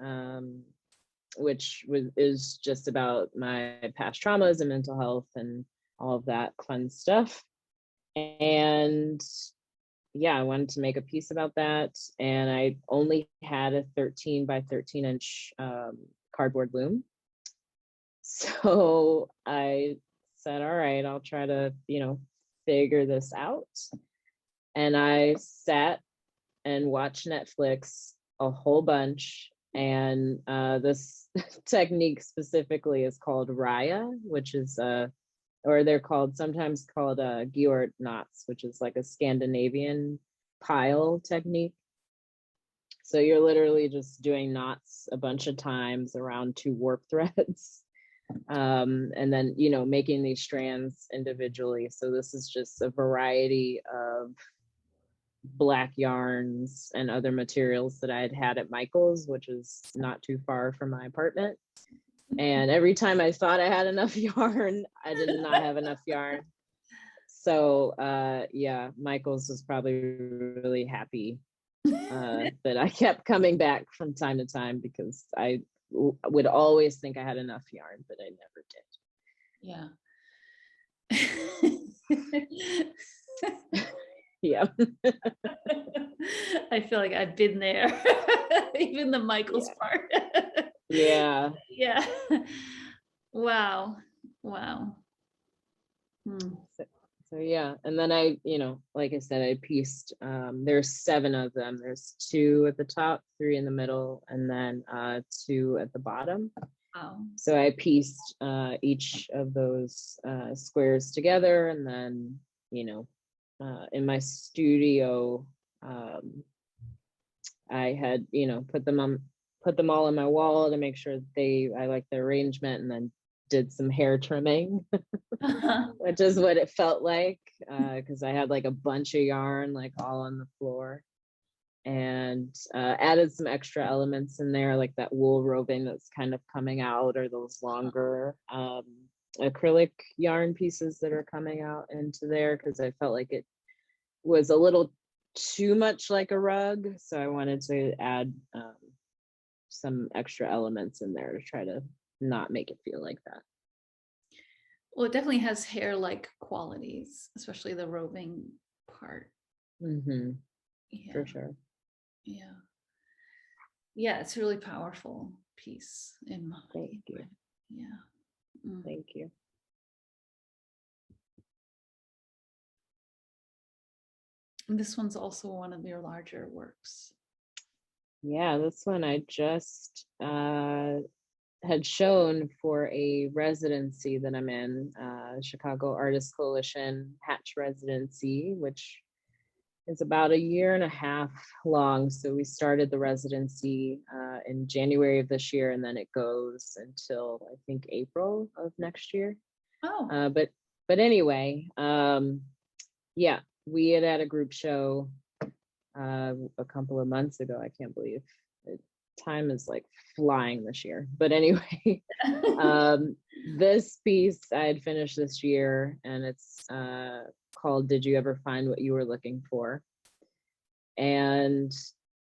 which is just about my past traumas and mental health and all of that fun stuff. And yeah, I wanted to make a piece about that. And I only had a 13 by 13 inch cardboard loom. So I said, all right, I'll try to, figure this out. And I sat and watched Netflix a whole bunch. And this technique specifically is called Raya, which is or they're sometimes called Geort knots, which is like a Scandinavian pile technique. So you're literally just doing knots a bunch of times around 2 warp threads. And then, making these strands individually. So this is just a variety of black yarns and other materials that I had at Michael's, which is not too far from my apartment. And every time I thought I had enough yarn, I did not have enough yarn. So yeah, Michael's was probably really happy that I kept coming back from time to time, because I would always think I had enough yarn, but I never Yeah. did. Yeah. I feel like I've been there. Even the Michael's part. Yeah. Yeah. Wow. Wow. So yeah, and then I, like I said, I pieced, there's 7 of them. There's 2 at the top, 3 in the middle, and then 2 at the bottom. Wow. So I pieced each of those squares together, and then, in my studio, I had, put them all on my wall to make sure I like the arrangement, and then did some hair trimming, which is what it felt like, because I had like a bunch of yarn like all on the floor, and added some extra elements in there, like that wool roving that's kind of coming out, or those longer acrylic yarn pieces that are coming out into there, because I felt like it was a little too much like a rug. So I wanted to add some extra elements in there to try to not make it feel like that. Well, it definitely has hair-like qualities, especially the roving part. Mm-hmm. Yeah. For sure. Yeah. Yeah, it's a really powerful piece in my Thank you. Yeah. Thank you. And this one's also one of your larger works. Yeah, this one I just had shown for a residency that I'm in, Chicago Artists Coalition Hatch residency, which is about 1.5 years long. So we started the residency in January of this year, and then it goes until I think April of next year. Oh. But anyway, yeah, we had a group show a couple of months ago. I can't believe it time is like flying this year. But anyway, this piece I had finished this year, and it's called Did You Ever Find What You Were Looking For? And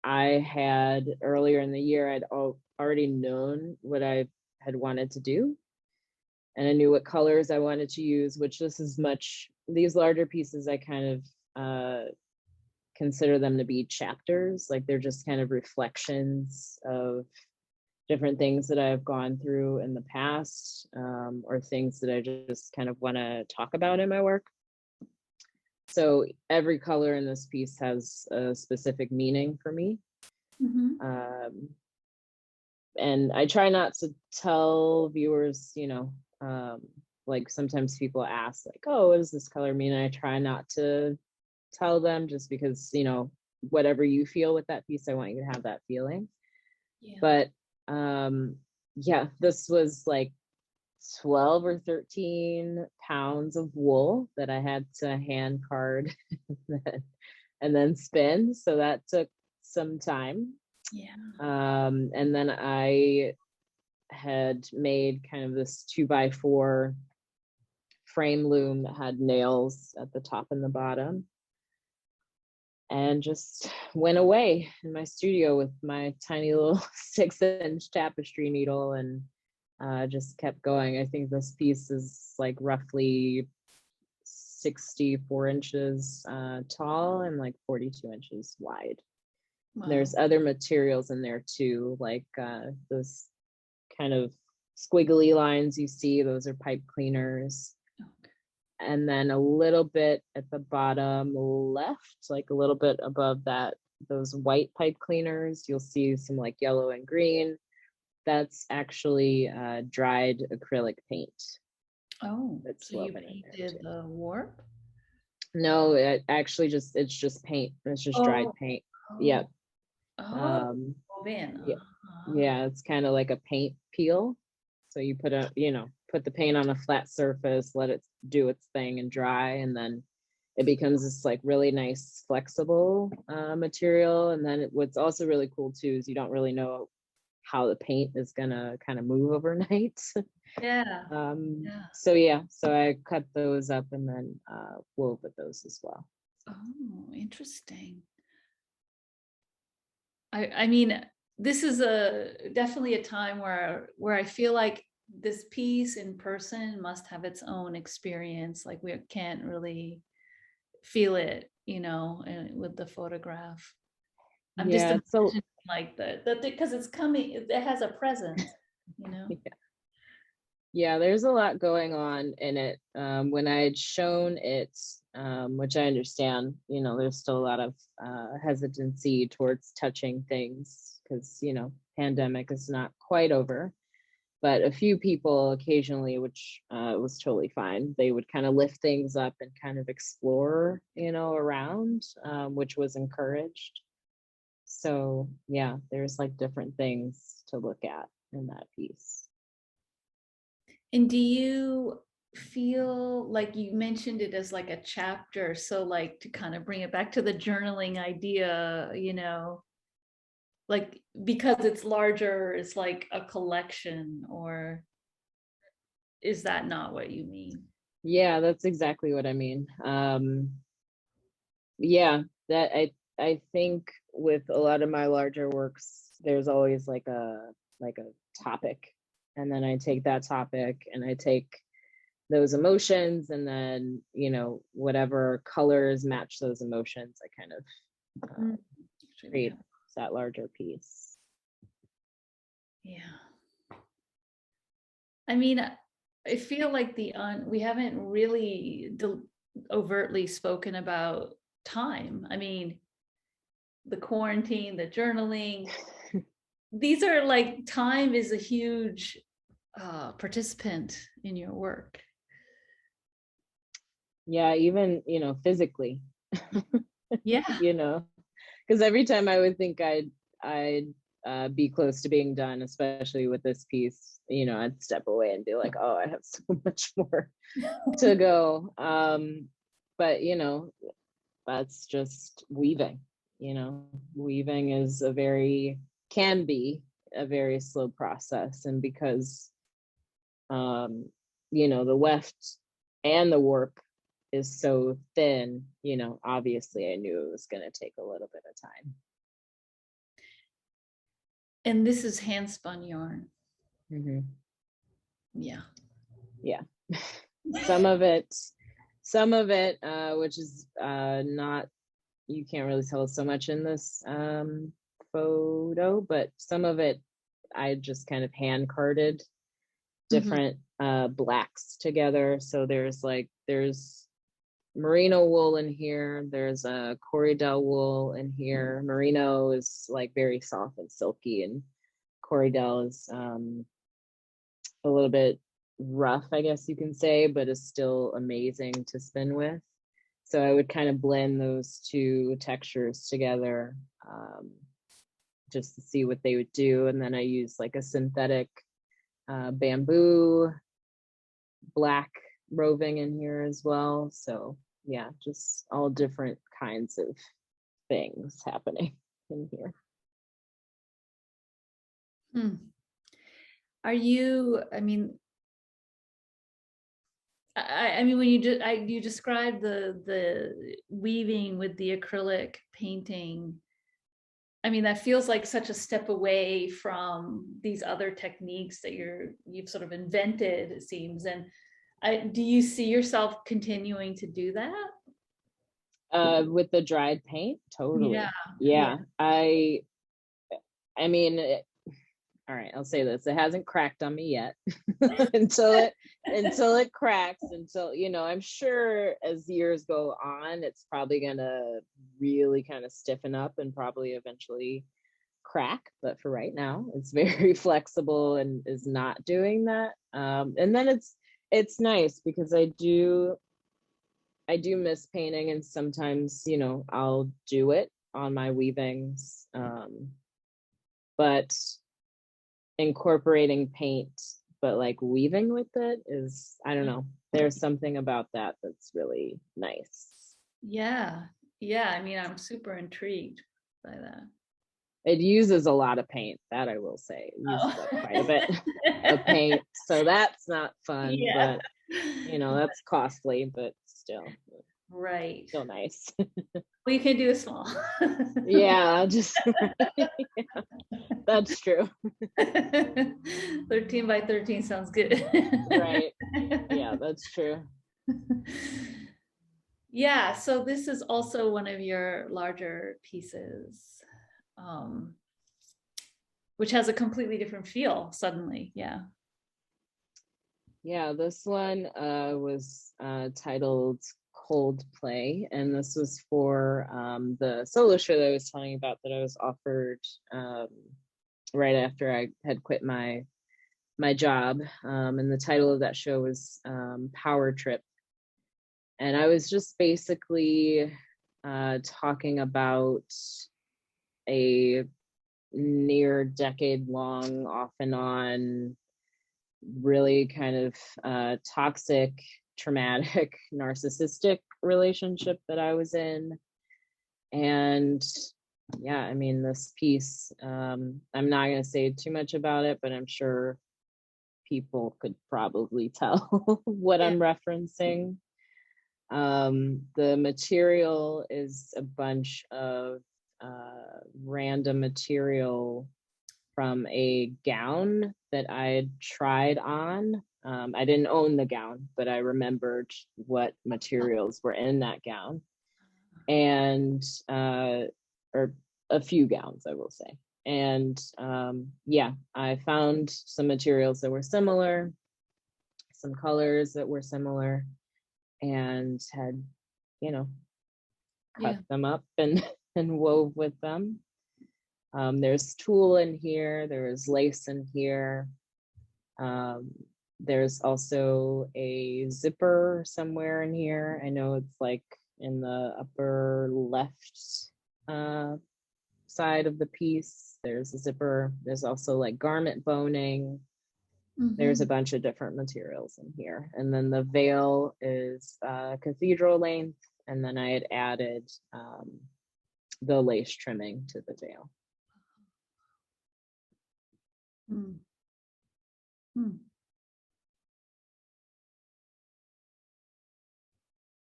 I had earlier in the year, I'd already known what I had wanted to do. And I knew what colors I wanted to use, which these larger pieces, I kind of consider them to be chapters. Like they're just kind of reflections of different things that I've gone through in the past, or things that I just kind of want to talk about in my work. So every color in this piece has a specific meaning for me. And I try not to tell viewers, like sometimes people ask like, oh, what does this color mean? And I try not to tell them, just because, whatever you feel with that piece, I want you to have that feeling. Yeah. But yeah, this was like 12 or 13 pounds of wool that I had to hand card and then spin. So that took some time. Yeah. And then I had made kind of this 2x4 frame loom that had nails at the top and the bottom, and just went away in my studio with my tiny little 6-inch tapestry needle, and just kept going. I think this piece is like roughly 64 inches tall and like 42 inches wide. Wow. There's other materials in there too, like those kind of squiggly lines you see, those are pipe cleaners. Okay. And then a little bit at the bottom left, like a little bit above that, those white pipe cleaners, you'll see some like yellow and green. That's actually dried acrylic paint. Oh, That's so you woven in there painted too. the warp? No, it's just paint. It's just dried paint. Yep. Oh, man. Yeah. Yeah, it's kind of like a paint peel. So you put the paint on a flat surface, let it do its thing and dry, and then it becomes this like really nice flexible material. And then what's also really cool too is you don't really know how the paint is gonna kind of move overnight. Yeah. So I cut those up and then wove with those as well. Oh, interesting. I mean, this is definitely a time where I feel like this piece in person must have its own experience. Like we can't really feel it, with the photograph. I'm just imagining like that because it's coming, it has a presence, Yeah, there's a lot going on in it. When I had shown it, which I understand, there's still a lot of hesitancy towards touching things because, pandemic is not quite over. But a few people occasionally, which was totally fine, they would kind of lift things up and kind of explore, around, which was encouraged. So yeah, there's like different things to look at in that piece. And do you feel like you mentioned it as like a chapter? So like to kind of bring it back to the journaling idea, like because it's larger, it's like a collection, or is that not what you mean? Yeah, that's exactly what I mean. Yeah, that I think with a lot of my larger works, there's always like a topic, and then I take that topic and I take those emotions, and then whatever colors match those emotions, I kind of create that larger piece. Yeah. I mean, I feel like we haven't really overtly spoken about time. I mean, the quarantine, the journaling, these are like, time is a huge participant in your work. Yeah, even physically. Yeah. Because every time I would think I'd be close to being done, especially with this piece, I'd step away and be like, oh, I have so much more to go. But that's just weaving. Weaving is a very can be a very slow process. And because, you know, the weft and the warp is so thin, you know, obviously I knew it was going to take a little bit of time. And this is hand spun yarn. Mm-hmm. Yeah. Yeah. some of it, which is not, you can't really tell so much in this photo, but some of it I just kind of hand carded different blacks together. So there's merino wool in here, there's a Corriedale wool in here. Merino is like very soft and silky, and Corriedale is a little bit rough, I guess you can say, but is still amazing to spin with. So I would kind of blend those two textures together, just to see what they would do. And then I use like a synthetic bamboo black roving in here as well. So yeah, just all different kinds of things happening in here. Are you, I mean, when you described the weaving with the acrylic painting, I mean, that feels like such a step away from these other techniques that you've sort of invented, it seems. And do you see yourself continuing to do that? With the dried paint, totally. Yeah. I mean, all right, I'll say this: it hasn't cracked on me yet. until it cracks. Until, you know, I'm sure as years go on, it's probably gonna really kind of stiffen up and probably eventually crack. But for right now, it's very flexible and is not doing that. And then it's nice because I do miss painting, and sometimes, you know, I'll do it on my weavings. But incorporating paint, but like weaving with it is, I don't know, there's something about that that's really nice. Yeah. I mean, I'm super intrigued by that. It uses a lot of paint, that I will say. It uses up quite a bit of paint, so that's not fun. But you know, that's costly, but still right, still nice. well, you can do a small. Yeah, just yeah, that's true. 13 by 13 sounds good. Right, yeah, that's true. Yeah, so this is also one of your larger pieces, which has a completely different feel suddenly. Yeah, this one was titled Cold Play, and this was for the solo show that I was telling you about that I was offered right after I had quit my job. And the title of that show was Power Trip. And I was just basically talking about a near decade long, off and on, really kind of toxic, traumatic, narcissistic relationship that I was in. And yeah, I mean, this piece, I'm not going to say too much about it, but I'm sure people could probably tell what I'm referencing. The material is a bunch of random material from a gown that I had tried on. I didn't own the gown, but I remembered what materials were in that gown. And or a few gowns, I will say. And yeah, I found some materials that were similar, some colors that were similar, and had, you know, cut them up and wove with them. There's tulle in here, there's lace in here. There's also a zipper somewhere in here. I know it's like in the upper left side of the piece. There's a zipper. There's also like garment boning. There's a bunch of different materials in here. And then the veil is cathedral length. And then I had added the lace trimming to the veil. Hmm. Hmm.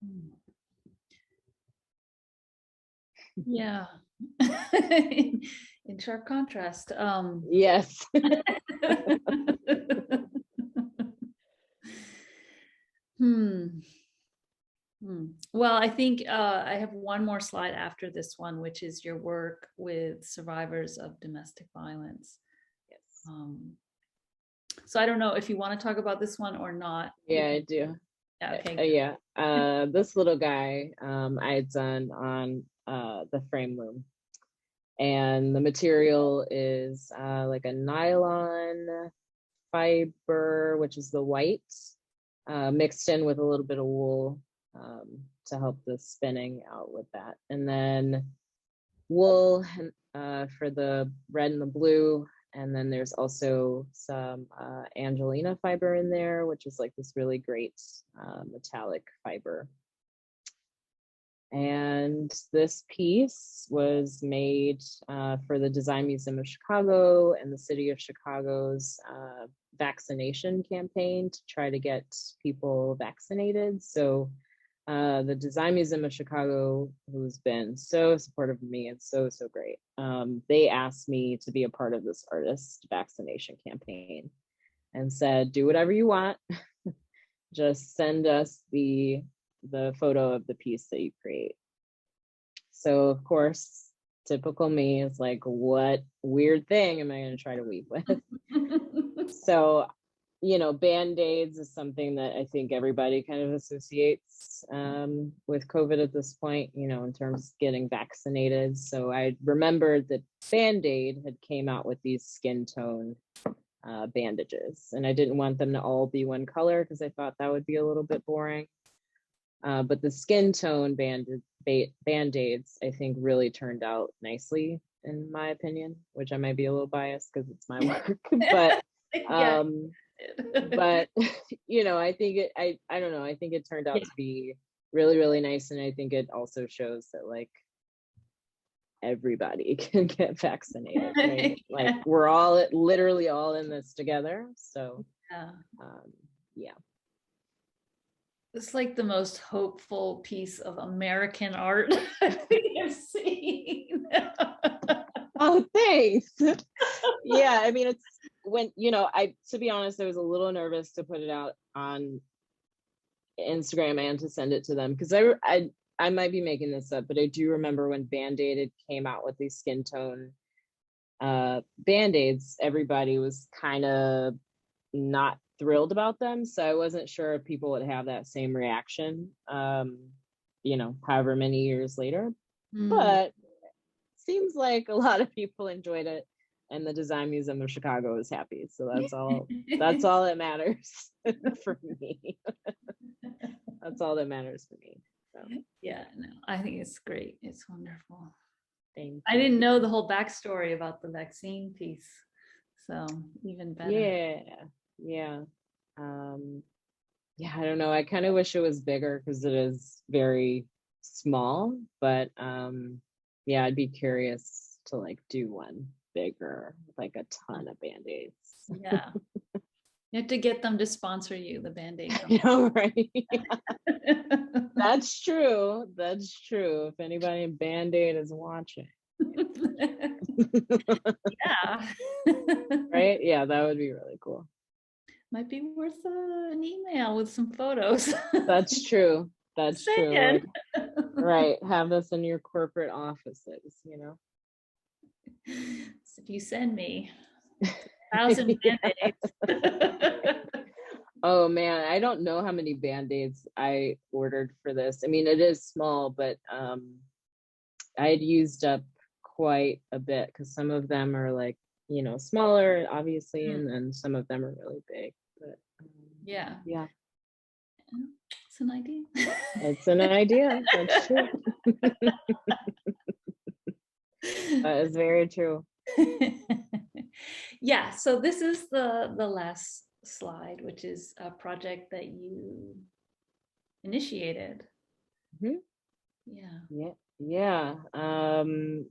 Hmm. Yeah. In sharp contrast. Yes. Hmm. Well, I think I have one more slide after this one, which is your work with survivors of domestic violence. Yes. So I don't know if you want to talk about this one or not. Yeah, I do. Yeah, okay. Yeah. This little guy, I had done on the frame loom, and the material is like a nylon fiber, which is the white, mixed in with a little bit of wool to help the spinning out with that. And then wool for the red and the blue. And then there's also some Angelina fiber in there, which is like this really great metallic fiber. And this piece was made for the Design Museum of Chicago and the City of Chicago's vaccination campaign to try to get people vaccinated. So the Design Museum of Chicago, who's been so supportive of me and so great, they asked me to be a part of this artist vaccination campaign and said, do whatever you want. Just send us the photo of the piece that you create. So of course, typical me is like, what weird thing am I going to try to weave with? So, you know, Band-Aids is something that I think everybody kind of associates with COVID at this point, you know, in terms of getting vaccinated. So I remembered that Band-Aid had came out with these skin tone bandages, and I didn't want them to all be one color because I thought that would be a little bit boring. But the skin tone Band-Aids, I think, really turned out nicely, in my opinion, which I might be a little biased because it's my work. But Yeah. but you know, I think I don't know, I think it turned out to be really nice, and I think it also shows that like everybody can get vaccinated, right? Like we're all literally all in this together. So yeah. It's like the most hopeful piece of American art I've seen. Oh, thanks. Yeah, I mean, it's when, you know, to be honest, I was a little nervous to put it out on Instagram and to send it to them because I might be making this up, but I do remember when Band-Aid came out with these skin tone Band-Aids, everybody was kind of not thrilled about them. So I wasn't sure if people would have that same reaction, you know, however many years later. But seems like a lot of people enjoyed it, and the Design Museum of Chicago is happy. So that's all that matters for me. That's all that matters for me. So. Yeah, no, I think it's great. It's wonderful. Thank you. I didn't know the whole backstory about the vaccine piece. So even better. Yeah. Yeah, I don't know. I kind of wish it was bigger because it is very small, but yeah, I'd be curious to like do one bigger, like a ton of Band-Aids. Yeah. You have to get them to sponsor you, the Band-Aid You know, right? That's true. That's true. If anybody in Band-Aid is watching. Yeah. Right? Yeah, that would be really cool. Might be worth an email with some photos. That's true. That's true. Like, right. Have this in your corporate offices, you know? So if you send me 1,000 Band-Aids. Oh man, I don't know how many Band-Aids I ordered for this. I mean, it is small, but I had used up quite a bit because some of them are like, you know, smaller, obviously, and then some of them are really big. But yeah. It's an idea. It's an idea. That's true. That is very true. Yeah, so this is the last slide, which is a project that you initiated. Mm-hmm. Yeah. Yeah.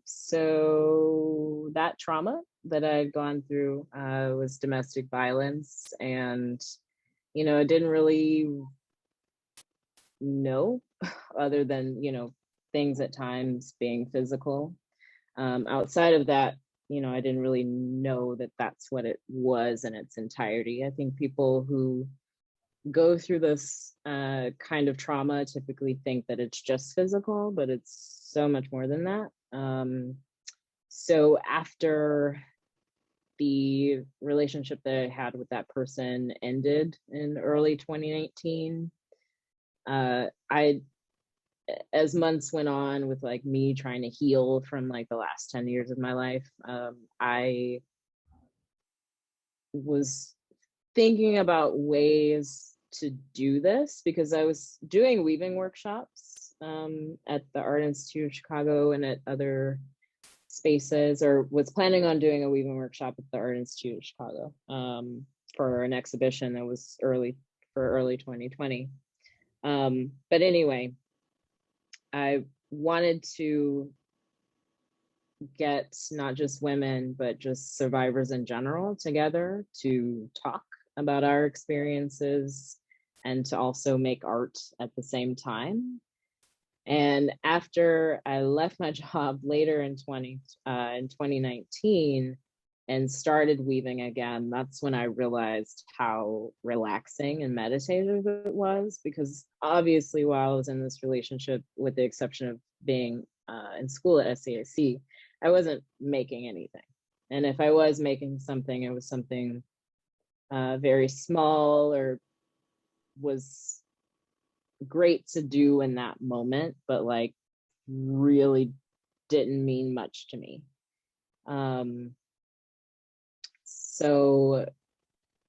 So that trauma that I'd gone through was domestic violence, and I didn't really know other than things at times being physical. Outside of that, I didn't really know that that's what it was in its entirety. I think people who go through this kind of trauma typically think that it's just physical, but it's so much more than that. So after the relationship that I had with that person ended in early 2019, I as months went on with like me trying to heal from like the last 10 years of my life, I was thinking about ways to do this because I was doing weaving workshops at the Art Institute of Chicago and at other spaces, or was planning on doing a weaving workshop at the Art Institute of Chicago for an exhibition that was early 2020. But anyway, I wanted to get not just women, but just survivors in general together to talk about our experiences and to also make art at the same time. And after I left my job later in 2019 and started weaving again, that's when I realized how relaxing and meditative it was. Because obviously, while I was in this relationship, with the exception of being in school at SAIC, I wasn't making anything. And if I was making something, it was something very small or was great to do in that moment, but like really didn't mean much to me. So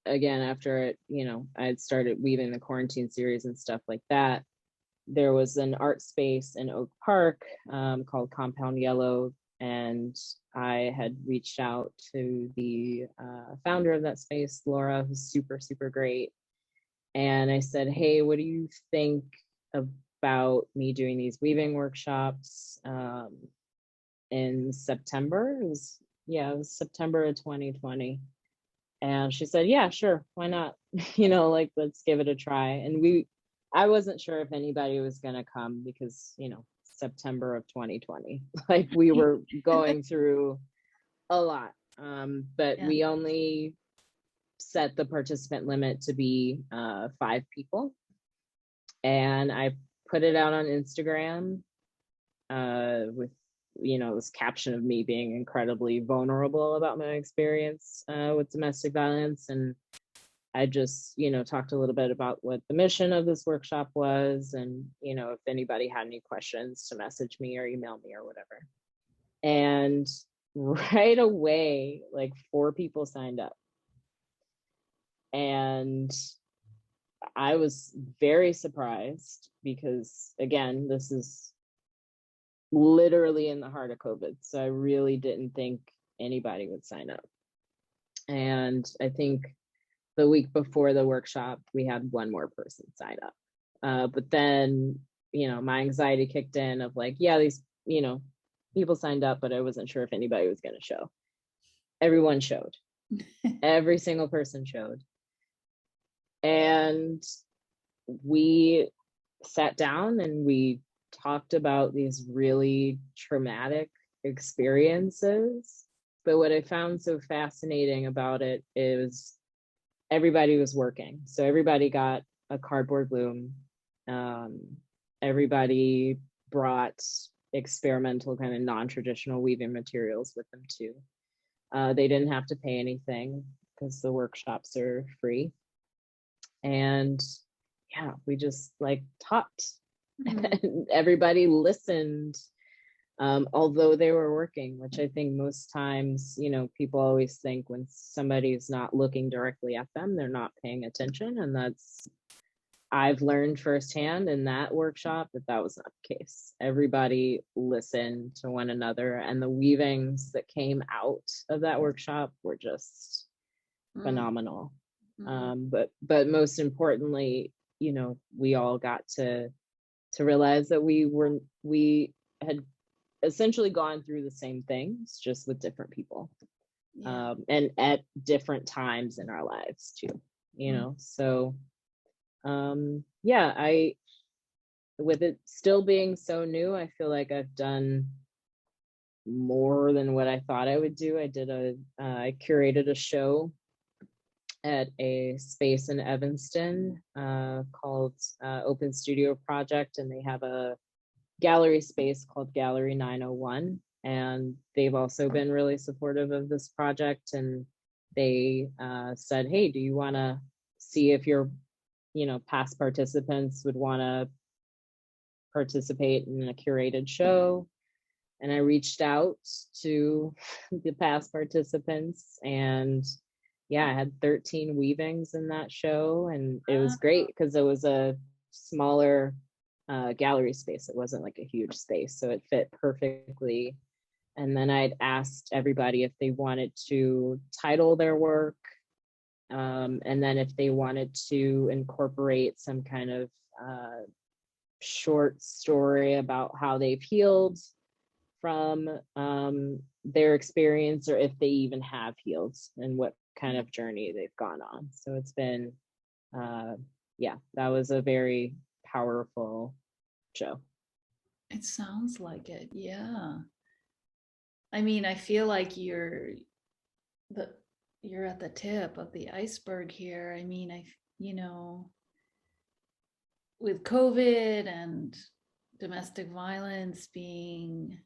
again, after it, I had started weaving the quarantine series and stuff like that, there was an art space in Oak Park called Compound Yellow, and I had reached out to the founder of that space, Laura, who's super, super great. And I said, hey, what do you think about me doing these weaving workshops in September? It was September of 2020. And she said, yeah, sure, why not? Like, let's give it a try. And I wasn't sure if anybody was going to come because, September of 2020, like we were going through a lot. But Yeah. we only set the participant limit to be 5 people. And I put it out on Instagram with, this caption of me being incredibly vulnerable about my experience with domestic violence. And I just, talked a little bit about what the mission of this workshop was, and, if anybody had any questions to message me or email me or whatever. And right away, like 4 people signed up. And I was very surprised because, again, this is literally in the heart of COVID. So I really didn't think anybody would sign up. And I think the week before the workshop, we had one more person sign up. But then, my anxiety kicked in of like, yeah, these, people signed up, but I wasn't sure if anybody was going to show. Everyone showed. Every single person showed. And we sat down and we talked about these really traumatic experiences. But what I found so fascinating about it is everybody was working. So everybody got a cardboard loom. Everybody brought experimental kind of non-traditional weaving materials with them too. They didn't have to pay anything because the workshops are free. And yeah, we just like talked. And everybody listened, although they were working, which I think most times, people always think when somebody's not looking directly at them, they're not paying attention. And I've learned firsthand in that workshop that was not the case. Everybody listened to one another, and the weavings that came out of that workshop were just phenomenal. But most importantly, we all got to realize that we had essentially gone through the same things, just with different people, Yeah. and at different times in our lives too, you Mm. know. So yeah, I, with it still being so new, I feel like I've done more than what I thought I would do. I curated a show at a space in Evanston called Open Studio Project, and they have a gallery space called Gallery 901. And they've also been really supportive of this project. And they said, hey, do you want to see if your, past participants would want to participate in a curated show? And I reached out to the past participants, and yeah, I had 13 weavings in that show, and it was great because it was a smaller gallery space. It wasn't like a huge space, so it fit perfectly. And then I'd asked everybody if they wanted to title their work, and then if they wanted to incorporate some kind of short story about how they've healed from their experience, or if they even have healed and what kind of journey they've gone on. So it's been, yeah, that was a very powerful show. It sounds like it. Yeah. I mean, I feel like the you're at the tip of the iceberg here. I mean, with COVID and domestic violence being,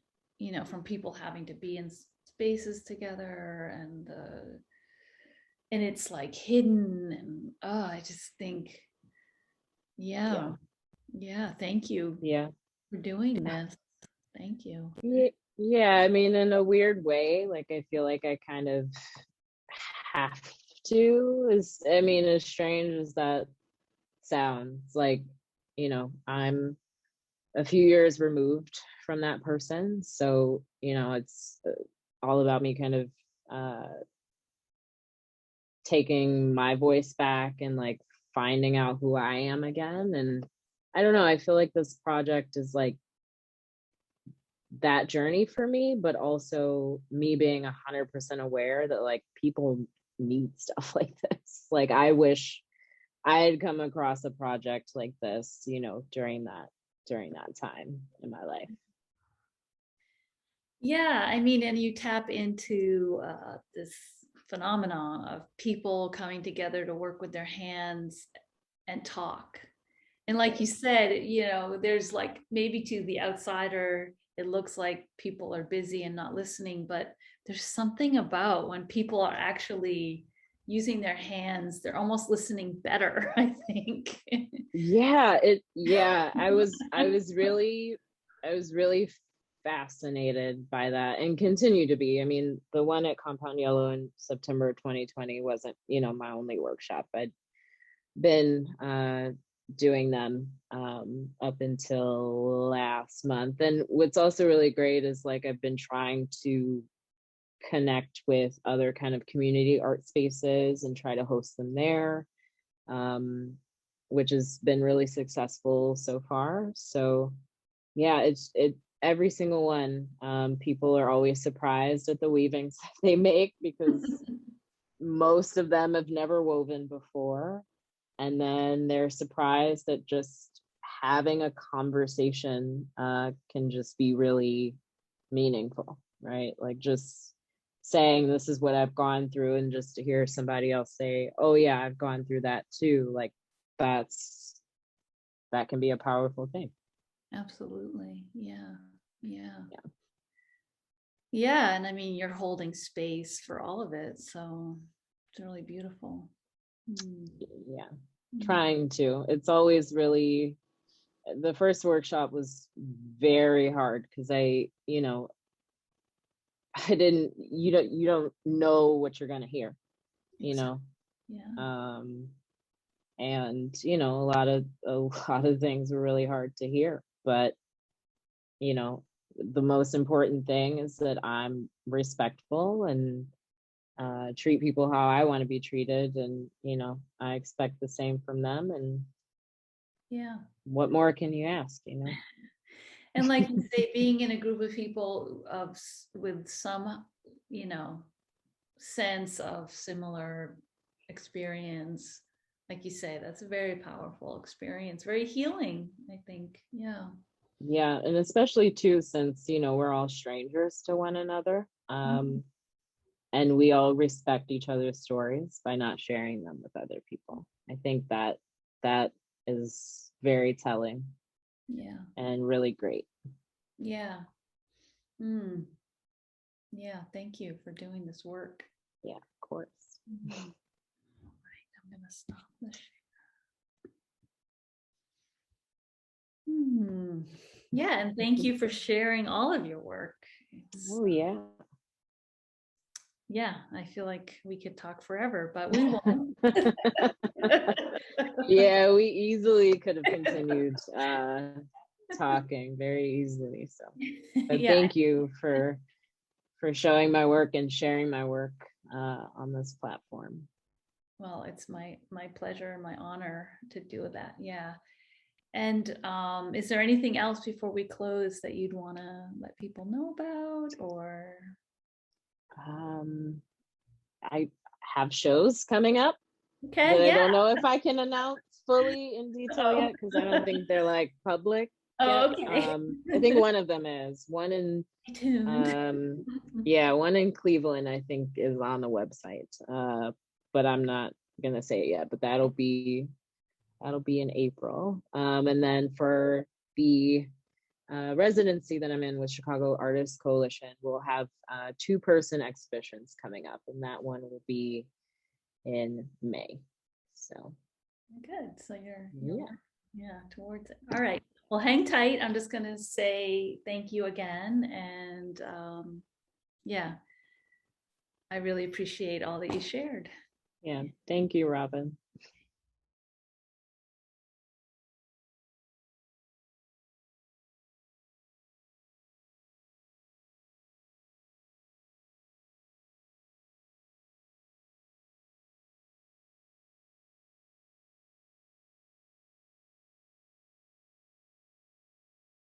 from people having to be in spaces together, and it's like hidden, and I just think, Yeah. yeah, yeah, thank you Yeah. for doing this. Thank you. Yeah. I mean, in a weird way, like I feel like I kind of have to, I mean, as strange as that sounds, like, I'm a few years removed from that person. So, it's all about me kind of taking my voice back and like finding out who I am again. And I don't know, I feel like this project is like that journey for me, but also me being 100% aware that like people need stuff like this. Like I wish I had come across a project like this, during that time in my life. Yeah, I mean, and you tap into this phenomenon of people coming together to work with their hands and talk. And like you said, there's like, maybe to the outsider, it looks like people are busy and not listening, but there's something about when people are actually using their hands, they're almost listening better, I think. Yeah, I was really fascinated by that, and continue to be. I mean, the one at Compound Yellow in September 2020 wasn't, my only workshop. I'd been doing them up until last month. And what's also really great is like I've been trying to connect with other kind of community art spaces and try to host them there, which has been really successful so far. So yeah, it every single one, people are always surprised at the weavings they make, because most of them have never woven before, and then they're surprised that just having a conversation can just be really meaningful, right? Like just saying this is what I've gone through, and just to hear somebody else say, oh yeah, I've gone through that too, like that can be a powerful thing. Absolutely. Yeah. Yeah. Yeah. Yeah. And I mean, you're holding space for all of it. So it's really beautiful. Mm. Yeah, Mm. trying to. It's always really, the first workshop was very hard because I didn't, you don't know what you're gonna hear, you Exactly. know. Yeah. um and a lot of things were really hard to hear, but the most important thing is that I'm respectful and treat people how I want to be treated, and I expect the same from them. And Yeah. what more can you ask? And like you say, being in a group of people with some, sense of similar experience, like you say, that's a very powerful experience, very healing, I think. Yeah. Yeah, and especially too, since we're all strangers to one another, and we all respect each other's stories by not sharing them with other people. I think that is very telling. Yeah. And really great. Yeah. Yeah, thank you for doing this work. Yeah, of course. All right, I'm gonna stop the share. Yeah, and thank you for sharing all of your work. Oh yeah. Yeah, I feel like we could talk forever, but we won't. Yeah, we easily could have continued talking very easily. So but Yeah. thank you for showing my work and sharing my work on this platform. Well, it's my pleasure and my honor to do that. Yeah. And is there anything else before we close that you'd want to let people know about, or? I have shows coming up Okay, that I yeah. don't know if I can announce fully in detail yet, because I don't think they're like public yet. Okay. I think one of them is one in Stay tuned. yeah, one in Cleveland I think is on the website, but I'm not gonna say it yet. But that'll be in April, and then for the residency that I'm in with Chicago Artists Coalition, we'll have 2-person exhibitions coming up, and that one will be in May. So Good. So you're yeah, towards it. All right. Well, hang tight. I'm just gonna say thank you again, and yeah, I really appreciate all that you shared. yeah. Thank you, Robin.